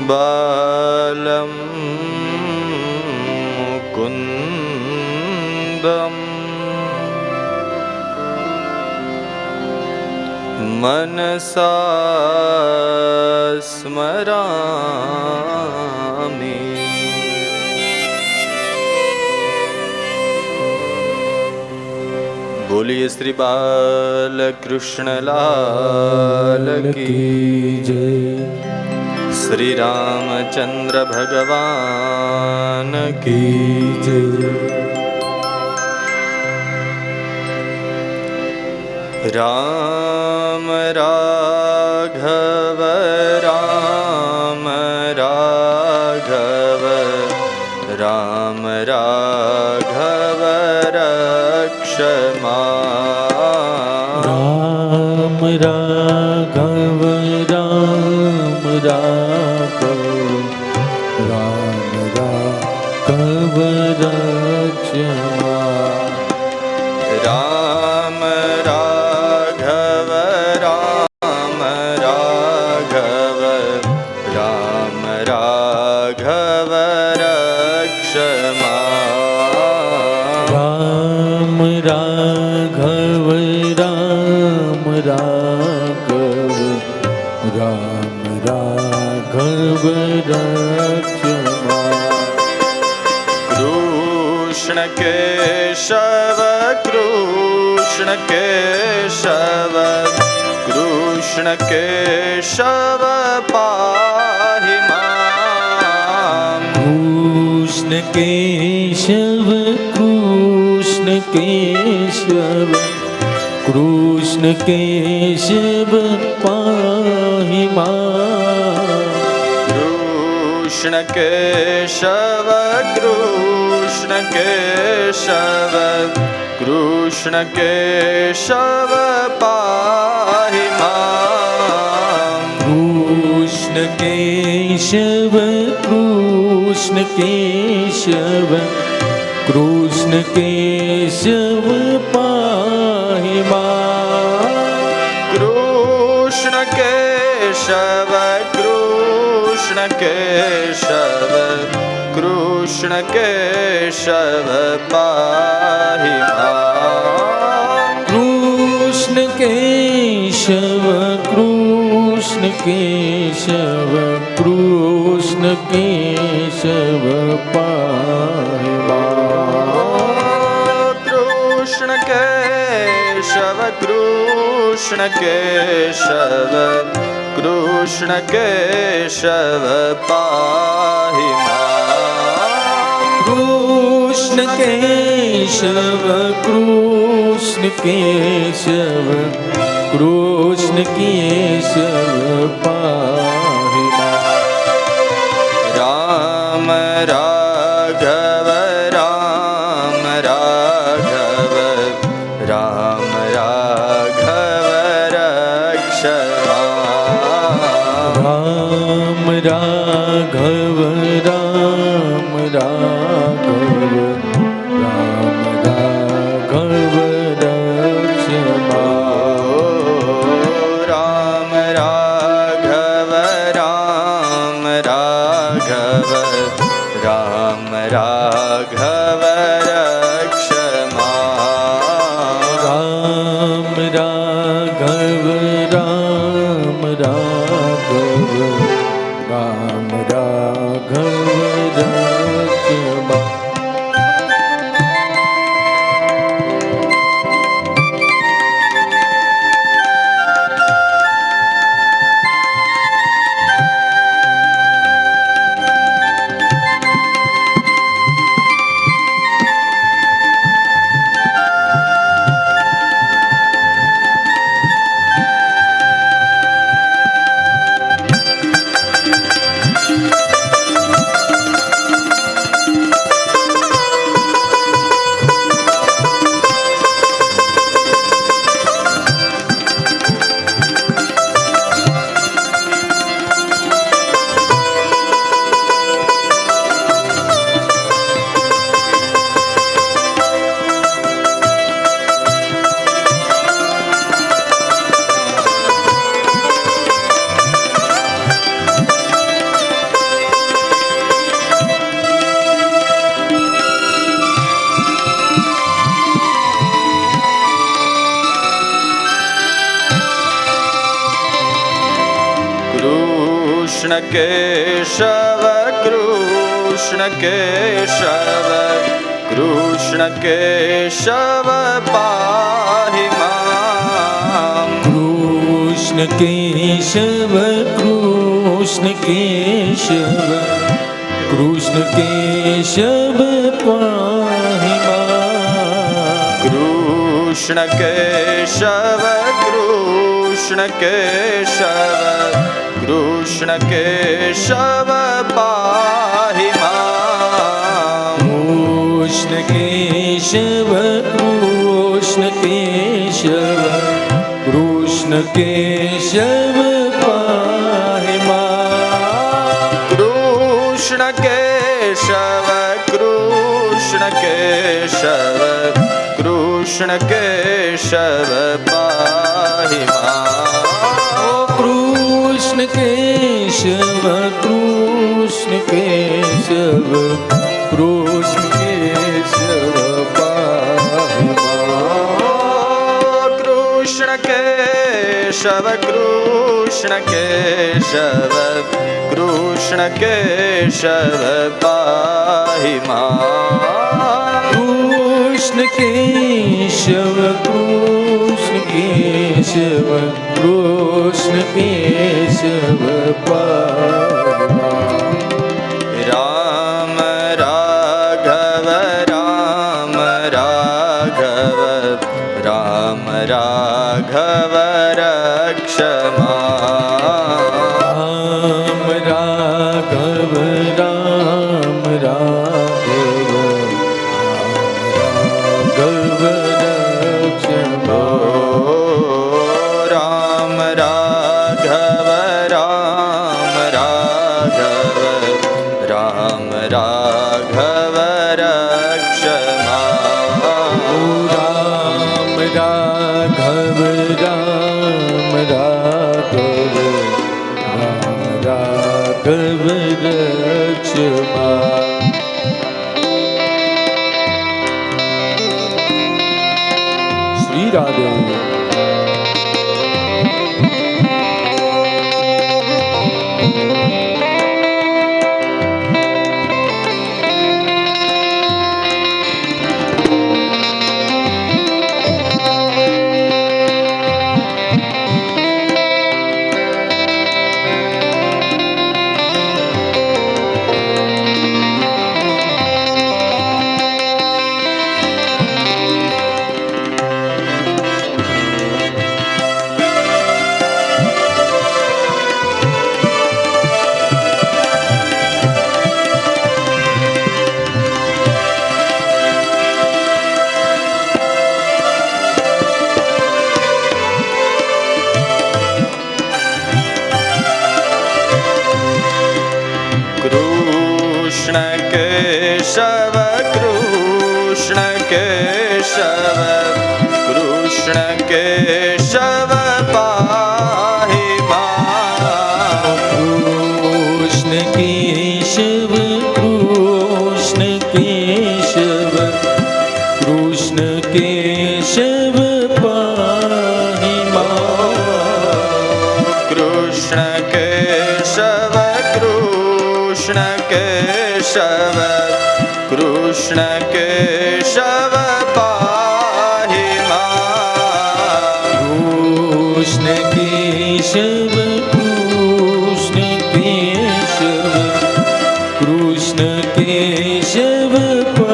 बालं मुकुन्दम् मनसा स्मरामि बोलिए श्री बालकृष्ण लाल की जय। श्री रामचंद्र भगवान की जय। राम राघव राम राघव राम राघव रक्षमा राम राघव राम राघव राम राघव रक्षमा राम કૃષ્ણ કેશવ કૃષ્ણ કેશવ કૃષ્ણ કેશવ પાહિ મામ. કૃષ્ણ કેશવ કૃષ્ણ કેશવ કૃષ્ણ કેશવ પાહિ મામ. કૃષ્ણ કેશવ કૃષ્ણ કેશવ કૃષ્ણ કેશવ પાહિ મામ. કૃષ્ણ કેશવ કૃષ્ણ કેશવ કૃષ્ણ કેશવ પાહિ મામ. કૃષ્ણ કેશવ કૃષ્ણ કેશવ કૃષ્ણ કેશવ પાહિ મામ. કૃષ્ણ કેશવ કૃષ્ણ કેશવ કૃષ્ણ કેશવ પાહિ મામ. કૃષ્ણ કેશવ કૃષ્ણ કેશવ કૃષ્ણ કેશવ પાહિ મામ. કૃષ્ણ કેશવ કૃષ્ણ કેશવ કૃષ્ણ કેશવ પાહિ મામ. રામ રાઘવ રામ રાઘવ રામ રાઘવ રક્ષમામ. રામ રાઘવ રામ રાઘવ રામ રાઘવ રક્ષમામ. રામ રાઘવ રામ રાઘવ રામ રાઘવ રક્ષમામ. રામ રાઘવ રામ રાઘવ રામ રાઘવ રક્ષમામ. કૃષ્ણ કેશવ કૃષ્ણ કેશવ કૃષ્ણ કેશવ પાહિ મામ. કૃષ્ણ કેશવ કૃષ્ણ કેશવ કૃષ્ણ કેશવ પાહિ મામ. કૃષ્ણ કેશવ કૃષ્ણ કેશવ કૃષ્ણ કેશવ પાહિ મામ. કૃષ્ણ કેશવ કૃષ્ણ કેશવ કૃષ્ણ કેશવ પાહિ મામ. કૃષ્ણ કેશવ કૃષ્ણ કેશવ કૃષ્ણ કેશવ પાહિ મામ. કૃષ્ણ કેશવ કૃષ્ણ કેશવ કૃષ્ણ કેશવ પાહિ મામ. કૃષ્ણ કેશવ કૃષ્ણ કેશવ કૃષ્ણ કેશવ પાહી મા કૃષ્ણ કેશવ કૃષ્ણ કેશવ કૃષ્ણ કેશવ રામ રાઘવ રામ રાઘવ રામ રાઘવ રક્ષમા રામ રાઘવ રામ રાઘવ રાઘવ રક્ષમા રામ રાઘવ રામ રાઘવ રામ રાઘવ રક્ષમા રામ રાઘવ રામ રાઘવ રામ રાઘવ રક્ષમા શ્રી રાધે કૃષ્ણ કેશવ કૃષ્ણ કેશવ કૃષ્ણ કેશવ પાહી મા કૃષ્ણ કેશવ કૃષ્ણ કેશવ કૃષ્ણ કેશવ પાહી મા કૃષ્ણ કેશવ કૃષ્ણ કેશવ કૃષ્ણ કેશવ પાહી મા કૃષ્ણ કેશવ કૃષ્ણ કેશવ કૃષ્ણ કેશવ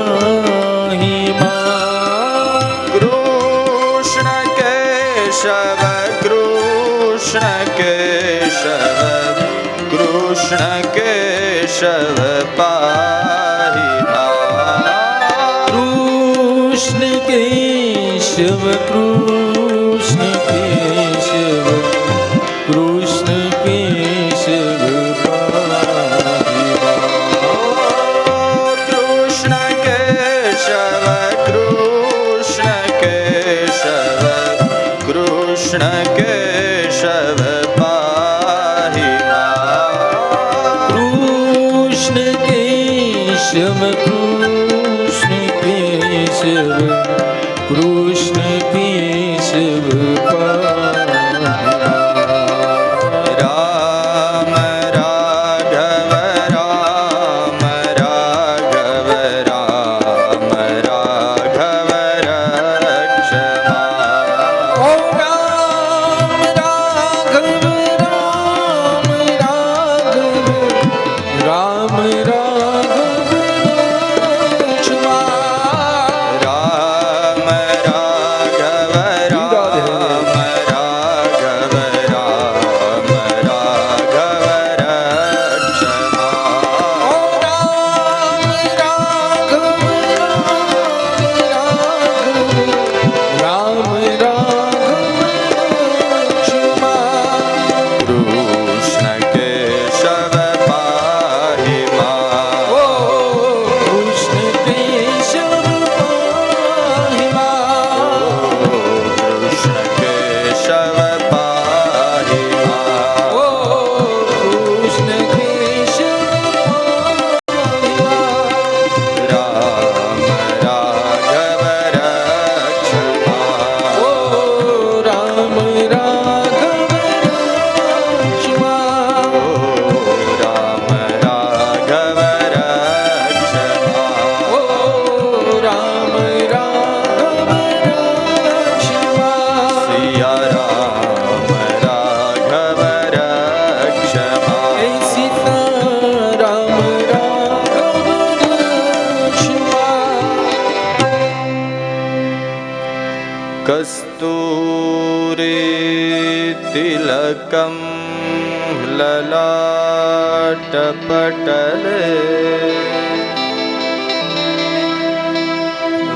પાહી મા કૃષ્ણ કેશવ કૃષ્ણ કેશવ કૃષ્ણ કેશવ પાહી મા કૃષ્ણ કેશવ કૃષ્ણ કેશવ કૃષ્ણ કેશવ પાહી મા કૃષ્ણ કેશવ કૃષ્ણ કેશવ કૃષ્ણ કેશવ પાહી મા કૃષ્ણ કેશવ કૃષ્ણ કેશવ કૃષ્ણ કેશવ પાહી રામ રાઘવ રામ રાઘવ રામ રાઘવ રક્ષમા ઓ રામ રાઘવ રામ રાઘવ રામ રાઘવ રક્ષમા રામ રાઘવ રામ રાઘવ तिलकं ललाटपटले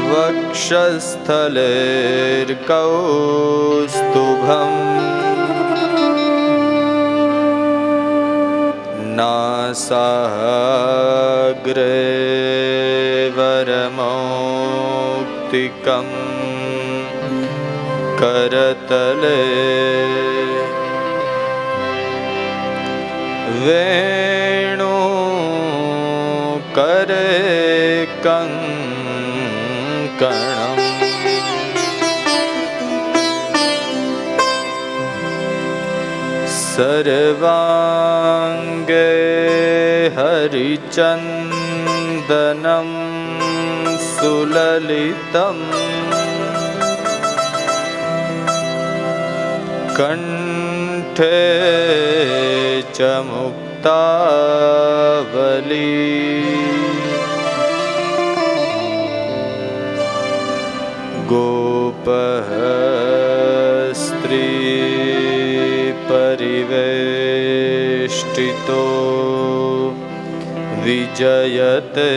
वक्षस्थलेर्कौस्तुभम् नासाग्रे वरमौक्तिकं करतले वेणु करे कंकणम् सर्वांगे हरिचन्दनं सुललितम् कंठे च मुक्तावली गोपः स्त्री परिवेष्टितो विजयते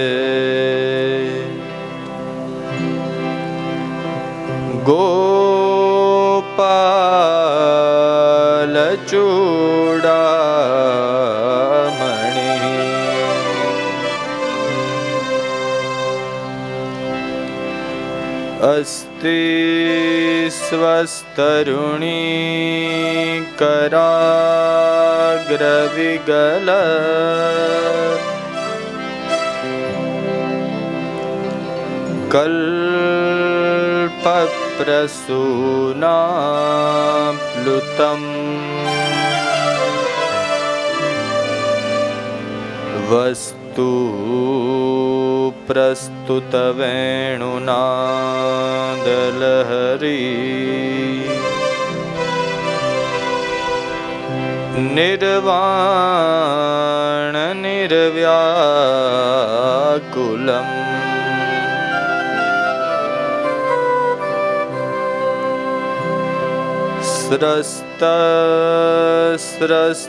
गोपालचूडामणि अस्ति स्वस्तरुणी कराग्रविगल कल्पप्रसूनाप्लुतम् वस्तु प्रस्तुतवेणुनादलहरी निर्वाण निर्व्याकुलम् स्रस्त स्रस्तनिबद्धनी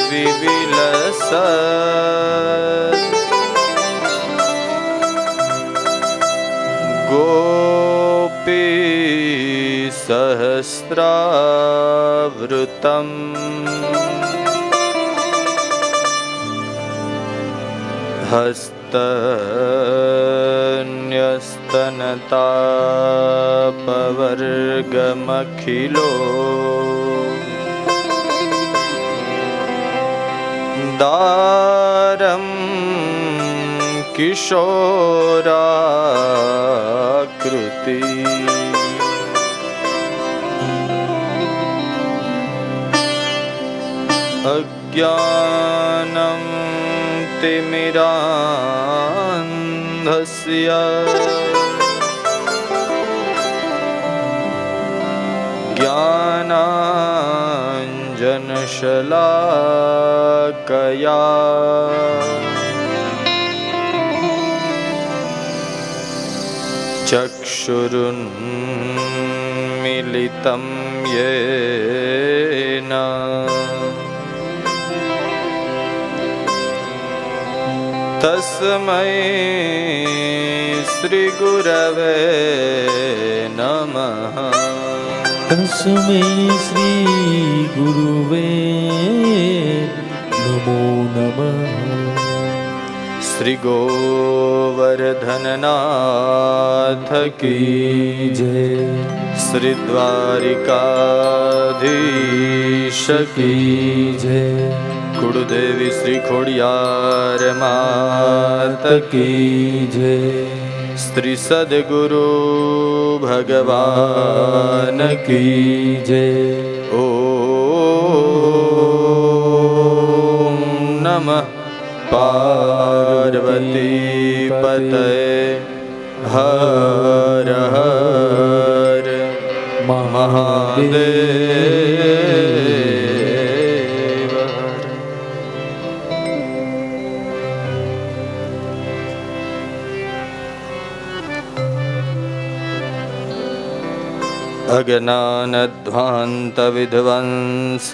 विविलस गोपी सहस्रावृतम् हस्तन्यस्तनतापवर्गमखिलो दारं किशोराकृति अज्ञानं तिमिरान्धस्य ज्ञानाञ्जनशलाकया चक्षुरुन्मीलितं येन तस्मै श्रीगुरवे नमः। तस्मै श्री गुरुवे नमो नमः। श्री गोवर्धननाथ की जय। श्री द्वारिकाधीश की जय। कुलदेवी श्री खोड़ियार मात की जय। श्री सद्गुरु भगवान की जय। ओम नमः पार्वती पतये हर हर महादेव। अज्ञानध्वान्तविध्वंस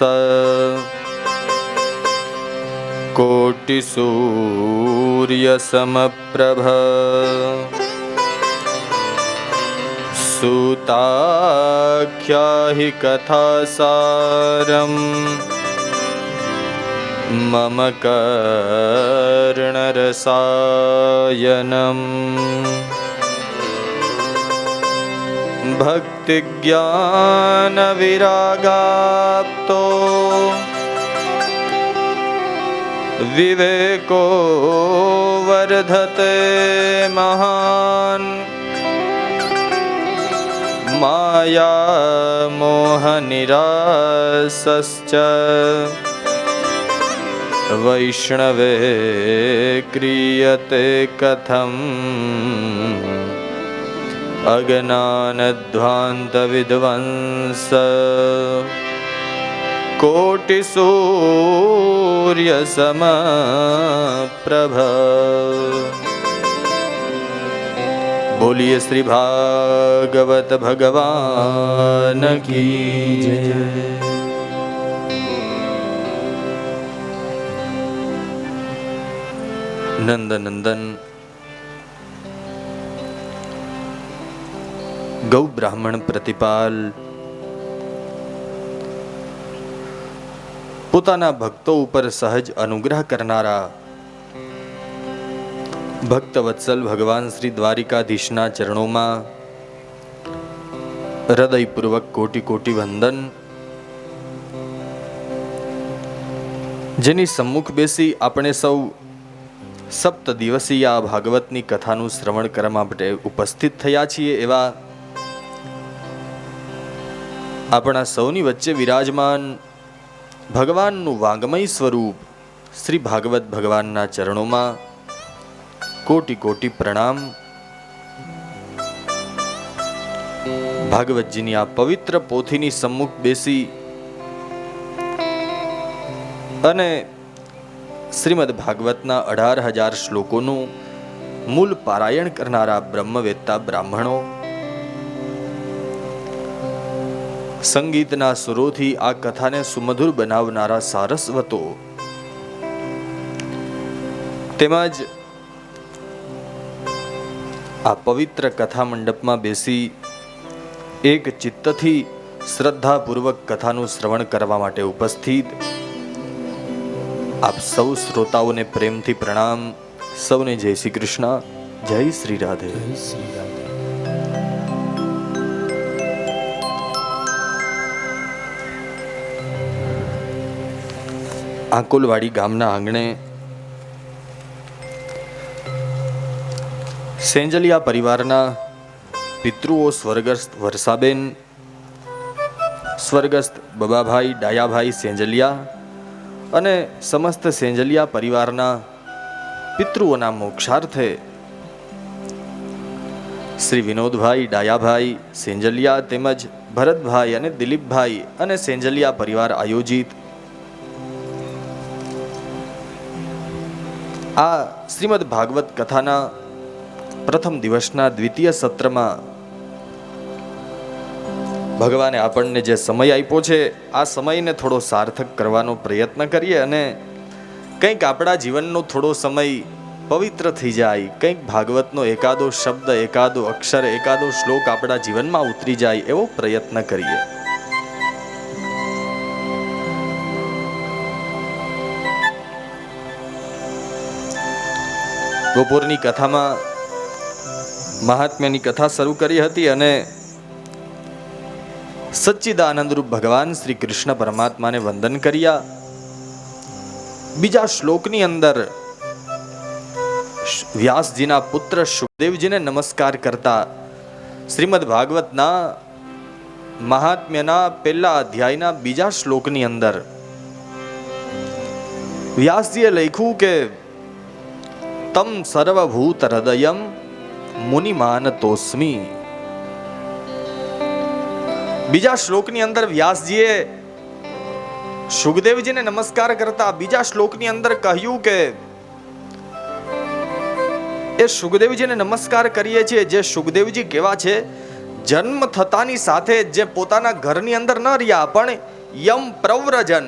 कोटिसूर्यसमप्रभ सूताख्या हि कथासारम् मम कर्णरसायनम् भक्तिज्ञानविरागाप्तो विवेको वर्धते महान् माया मोहनिरासश्च वैष्णवे क्रियते कथम् अज्ञानध्वान्तविध्वंस कोटिसूर्यसमप्रभ। बोलिए श्री भागवत भगवान की जय। नंदनंदन गौ ब्राह्मण प्रतिपाल પોતાના ભક્તો ઉપર સહજ અનુગ્રહ કરનારા ભક્તવત્સલ ભગવાન શ્રી દ્વારિકાધીશના ચરણોમાં હૃદયપૂર્વક કોટી કોટી વંદન। જેની સમ્મુખ બેસી આપણે સૌ સપ્ત દિવસીય આ ભાગવતની કથાનું શ્રવણ કરવા માટે ઉપસ્થિત થયા છીએ એવા આપણા સૌની વચ્ચે વિરાજમાન ભગવાનનું વાંગમય સ્વરૂપ શ્રી ભાગવત ભગવાનના ચરણોમાં કોટી કોટી પ્રણામ। ભાગવતજીની આ પવિત્ર પોથીની સમ્મુખ બેસી અને શ્રીમદ ભાગવતના 18,000 શ્લોકોનું મૂળ પારાયણ કરનારા બ્રહ્મવેત્તા બ્રાહ્મણો, સંગીતના સુરોથી આ કથાને સુમધુર બનાવનારા સારસ્વતો, તેમજ આ પવિત્ર કથા મંડપમાં બેસી એક ચિત્તથી શ્રદ્ધાપૂર્વક કથાનું શ્રવણ કરવા માટે ઉપસ્થિત આપ સૌ શ્રોતાઓને પ્રેમથી પ્રણામ। સૌને જય શ્રી કૃષ્ણ, જય શ્રી રાધે। આંકોલવાડી ગામના આંગણે સેંજલિયા પરિવારના પિતૃઓ સ્વર્ગસ્થ વર્ષાબેન, સ્વર્ગસ્થ બબાભાઈ ડાયાભાઈ સેંજલિયા અને સમસ્ત સેંજલિયા પરિવારના પિતૃઓના મોક્ષાર્થે શ્રી વિનોદભાઈ ડાયાભાઈ સેંજલિયા તેમજ ભરતભાઈ અને દિલીપભાઈ અને સેંજલિયા પરિવાર આયોજિત આ શ્રીમદ ભાગવત કથાના પ્રથમ દિવસના દ્વિતીય સત્રમાં ભગવાને આપણને જે સમય આપ્યો છે આ સમયને થોડો સાર્થક કરવાનો પ્રયત્ન કરીએ અને કંઈક આપણા જીવનનો થોડો સમય પવિત્ર થઈ જાય, કંઈક ભાગવતનો એકાદો શબ્દ, એકાદો અક્ષર, એકાદો શ્લોક આપણા જીવનમાં ઉતરી જાય એવો પ્રયત્ન કરીએ। બપોરની કથામાં મહાત્મ્યની કથા શરૂ કરી હતી અને સચ્ચિદાનંદરૂપ ભગવાન શ્રી કૃષ્ણ પરમાત્માને વંદન કર્યા। બીજા શ્લોકની અંદર વ્યાસજીના પુત્ર શુકદેવજીને નમસ્કાર કરતા શ્રીમદ ભાગવતના મહાત્મ્યના પહેલા અધ્યાયના બીજા શ્લોકની અંદર વ્યાસજીએ લખ્યું કે તમ સર્વભૂત હૃદયમ મુનિમાનતોસ્મિ। બીજા શ્લોકની અંદર વ્યાસજીએ શુકદેવજીને નમસ્કાર કરતા બીજા શ્લોકની અંદર કહ્યું કે એ શુકદેવજીને નમસ્કાર કરીએ છીએ। જે શુકદેવજી કેવા છે? જન્મ થતાની સાથે જે પોતાના ઘરની અંદર ન રહ્યા પણ યમ પ્રવ્રજન,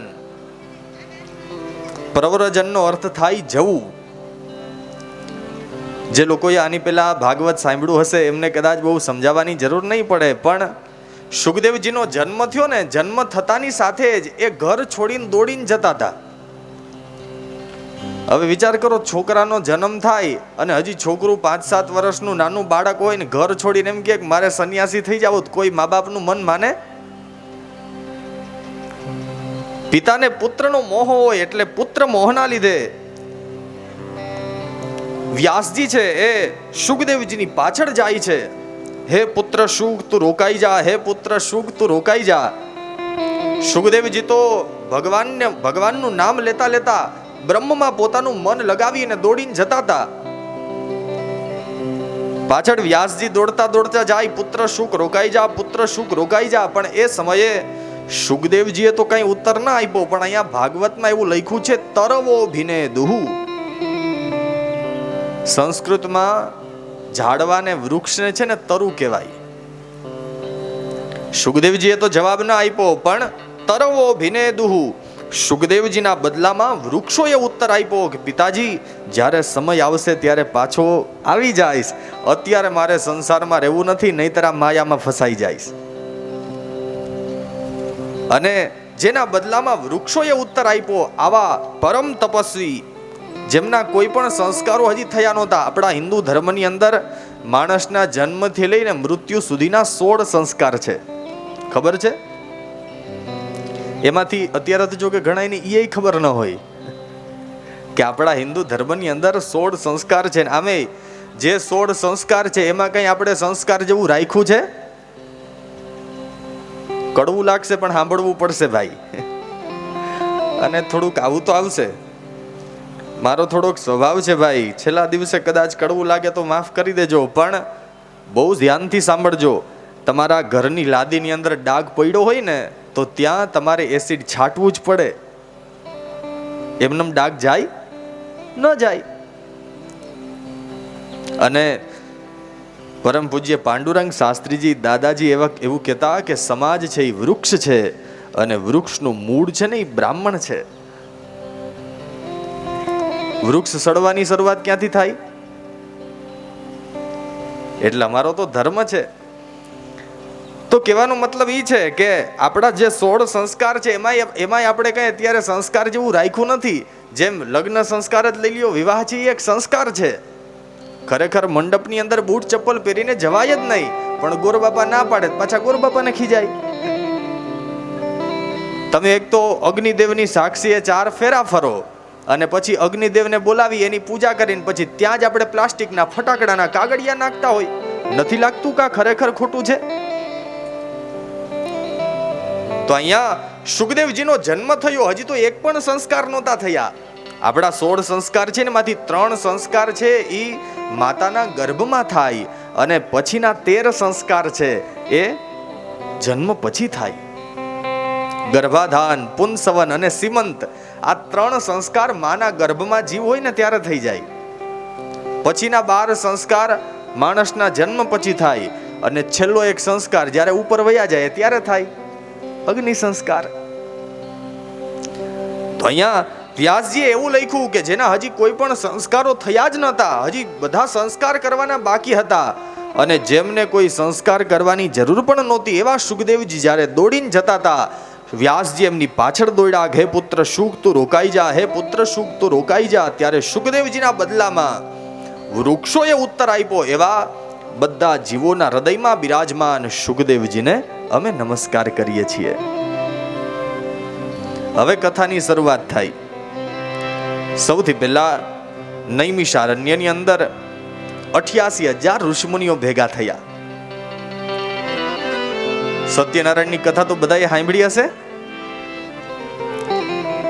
પ્રવ્રજનનો અર્થ થાય જવું. જે લોકોએ આની પહેલા ભાગવત સાંભળ્યું હશે એમને કદાચ બહુ સમજાવવાની જરૂર નહીં પડે, પણ સુખદેવજીનો જન્મ થયો ને, જન્મ થતાની સાથે જ એ ઘર છોડીને દોડીને જતા હતા. હવે વિચાર કરો, છોકરાનો જન્મ થાય અને હજી છોકરું 5-7 વર્ષનું નાનું બાળક હોય ને ઘર છોડીને એમ કે મારે સંન્યાસી થઈ જાવ, કોઈ મા બાપનું મન માને? પિતાને પુત્રનો મોહ હોય એટલે પુત્ર મોહના લીધે વ્યાસજી છે એ સુખદેવજીની પાછળ જાય છે. હે પુત્ર સુખ તું રોકાઈ જા, હે પુત્ર સુખ તું રોકાઈ જા. સુખદેવજી તો ભગવાનનું નામ લેતા લેતા બ્રહ્મમાં પોતાનું મન લગાવીને દોડીને જતા હતા. પાછળ વ્યાસજી દોડતા દોડતા જાય, પુત્ર સુખ રોકાઈ જા, પુત્ર સુખ રોકાઈ જા. પણ એ સમયે સુખદેવજીએ તો કઈ ઉત્તર ના આપ્યો, પણ અહીંયા ભાગવતમાં એવું લખ્યું છે તરવો ભીને દુહુ. સંસ્કૃતમાં ઝાડવાને વૃક્ષને છે ને તરુ કહેવાય. સુખદેવજીએ તો જવાબ ના આપ્યો, પણ તરવો ભીને દુહુ, સુખદેવજીના બદલામાં વૃક્ષોએ ઉત્તર આપ્યો કે પિતાજી જ્યારે સમય આવશે ત્યારે પાછો આવી જઈશ, અત્યારે મારે સંસારમાં રહેવું નથી, નહીંતર આ માયામાં ફસાઈ જઈશ. અને જેના બદલામાં વૃક્ષોએ ઉત્તર આપ્યો આવા પરમ તપસ્વી જેમના કોઈ પણ સંસ્કારો હજી થયા નહોતા. આપણા હિન્દુ ધર્મની અંદર માણસના જન્મથી લઈને મૃત્યુ સુધીના 16 સંસ્કાર છે, ખબર છે? એમાંથી અત્યારે તો જો કે ઘણાને એ ખબર ન હોય કે આપણા હિન્દુ ધર્મની અંદર 16 સંસ્કાર છે. આમે જે 16 સંસ્કાર છે એમાં કઈ આપણે સંસ્કાર જેવું રાખ્યું છે? કડવું લાગશે પણ સાંભળવું પડશે ભાઈ. અને થોડુંક આવું તો આવશે. મારો થોડોક સ્વભાવ છે ભાઈ, છેલ્લા દિવસે કદાચ કડવું લાગે તો માફ કરી દેજો, પણ બહુ ધ્યાનથી સાંભળજો. તમારા ઘરની લાદીની અંદર ડાઘ પડ્યો હોય ને તો ત્યાં તમારે એસિડ છાંટવું જ પડે. એમનેમ ડાઘ જાય ન જાય. અને પરમ પૂજ્ય પાંડુરંગ શાસ્ત્રીજી દાદાજી એવું કહેતા કે સમાજ છે એ વૃક્ષ છે અને વૃક્ષનું મૂળ છે ને એ બ્રાહ્મણ છે. વૃક્ષ સડવાની શરૂઆત ક્યાંથી થાય? એટલે અમારો તો ધર્મ છે. તો કહેવાનો મતલબ એ છે કે આપણા જે 16 સંસ્કાર છે એમાંય આપણે કઈ અત્યારે સંસ્કાર જેવું રાખ્યું નથી. જેમ લગ્ન સંસ્કાર જ લઈ લ્યો, વિવાહ છે એ એક સંસ્કાર છે. ખરેખર મંડપની અંદર બૂટ ચપ્પલ પહેરીને જવાય જ નહીં, પણ ગોરબાપા ના પાડે પાછા ગોરબાપાને ખીજાય. તમે એક તો અગ્નિદેવની સાક્ષીએ 4 ફેરા ફરો અને પછી અગ્નિદેવને બોલાવી એની પૂજા કરીને પછી ત્યાં જ આપણે પ્લાસ્ટિકના ફટાકડાના કાગળિયા નાખતા હોય. નથી લાગતું કે ખરેખર ખોટું છે? તો અહીંયા સુખદેવજીનો જન્મ થયો, હજી તો એક પણ સંસ્કાર નહોતા થયા. આપણા 16 સંસ્કાર છે ને એમાંથી 3 સંસ્કાર છે એ માતાના ગર્ભમાં થાય અને પછીના 13 સંસ્કાર છે એ જન્મ પછી થાય. ગર્ભાધાન, પુંસવન અને સીમંત, આ 3 સંસ્કાર માના ગર્ભમાં જીવ હોય ને ત્યારે થઈ જાય. પછીના 12 સંસ્કાર માણસના જન્મ પછી થાય અને છેલ્લો એક સંસ્કાર જ્યારે ઉપર વયા જાય ત્યારે થાય, અગ્નિ સંસ્કાર. તો અહીંયા વ્યાસજીએ એવું લખ્યું કે જેના હજી કોઈ પણ સંસ્કારો થયા જ નહોતા, હજી બધા સંસ્કાર કરવાના બાકી હતા, અને જેમને કોઈ સંસ્કાર કરવાની જરૂર પણ નહોતી એવા સુખદેવજી જ્યારે દોડીને જતા હતા, વ્યાસજી એમની પાછળ દોડ્યા. હે પુત્ર સુખ તું રોકાઈ જા, હે પુત્ર સુખ તું રોકાઈ જા. ત્યારે સુખદેવજીના બદલામાં વૃક્ષોએ ઉત્તર આપ્યો. એવા બધા જીવોના હૃદયમાં બિરાજમાન સુખદેવજીને અમે નમસ્કાર કરીએ છીએ. હવે કથાની શરૂઆત થાય. સૌથી પહેલા નૈમિષારણ્યની અંદર 88,000 ઋષિમુનિઓ ભેગા થયા. સત્યનારાયણની કથા તો બધાએ સાંભળી હશે.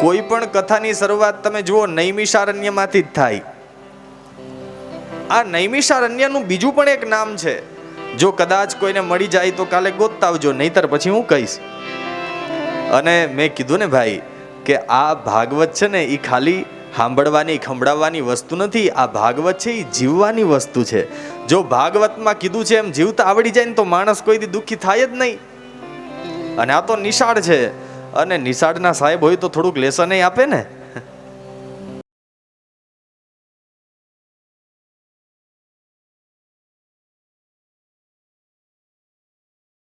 કોઈ પણ કથાની શરૂઆત તમે જુઓ નૈમિષારણ્યમાંથી જ થાય. આ નૈમિષારણ્યનું બીજું પણ એક નામ છે. જો કદાચ કોઈને મળી જાય તો કાલે ગોતતા આવજો, નહીતર પછી હું કહીશ. અને મેં કીધું ને ભાઈ કે આ ભાગવત છે ને એ ખાલી સાંભળવાની ખંભળાવવાની વસ્તુ નથી. આ ભાગવત છે એ જીવવાની વસ્તુ છે. જો ભાગવતમાં કીધું છે એમ જીવતા આવડી જાય ને તો માણસ કોઈ દી દુઃખી થાય જ નહીં. અને આ તો નિશાળ છે, અને નિશાળના સાહેબ હોય તો થોડુંક લેસન આપે ને.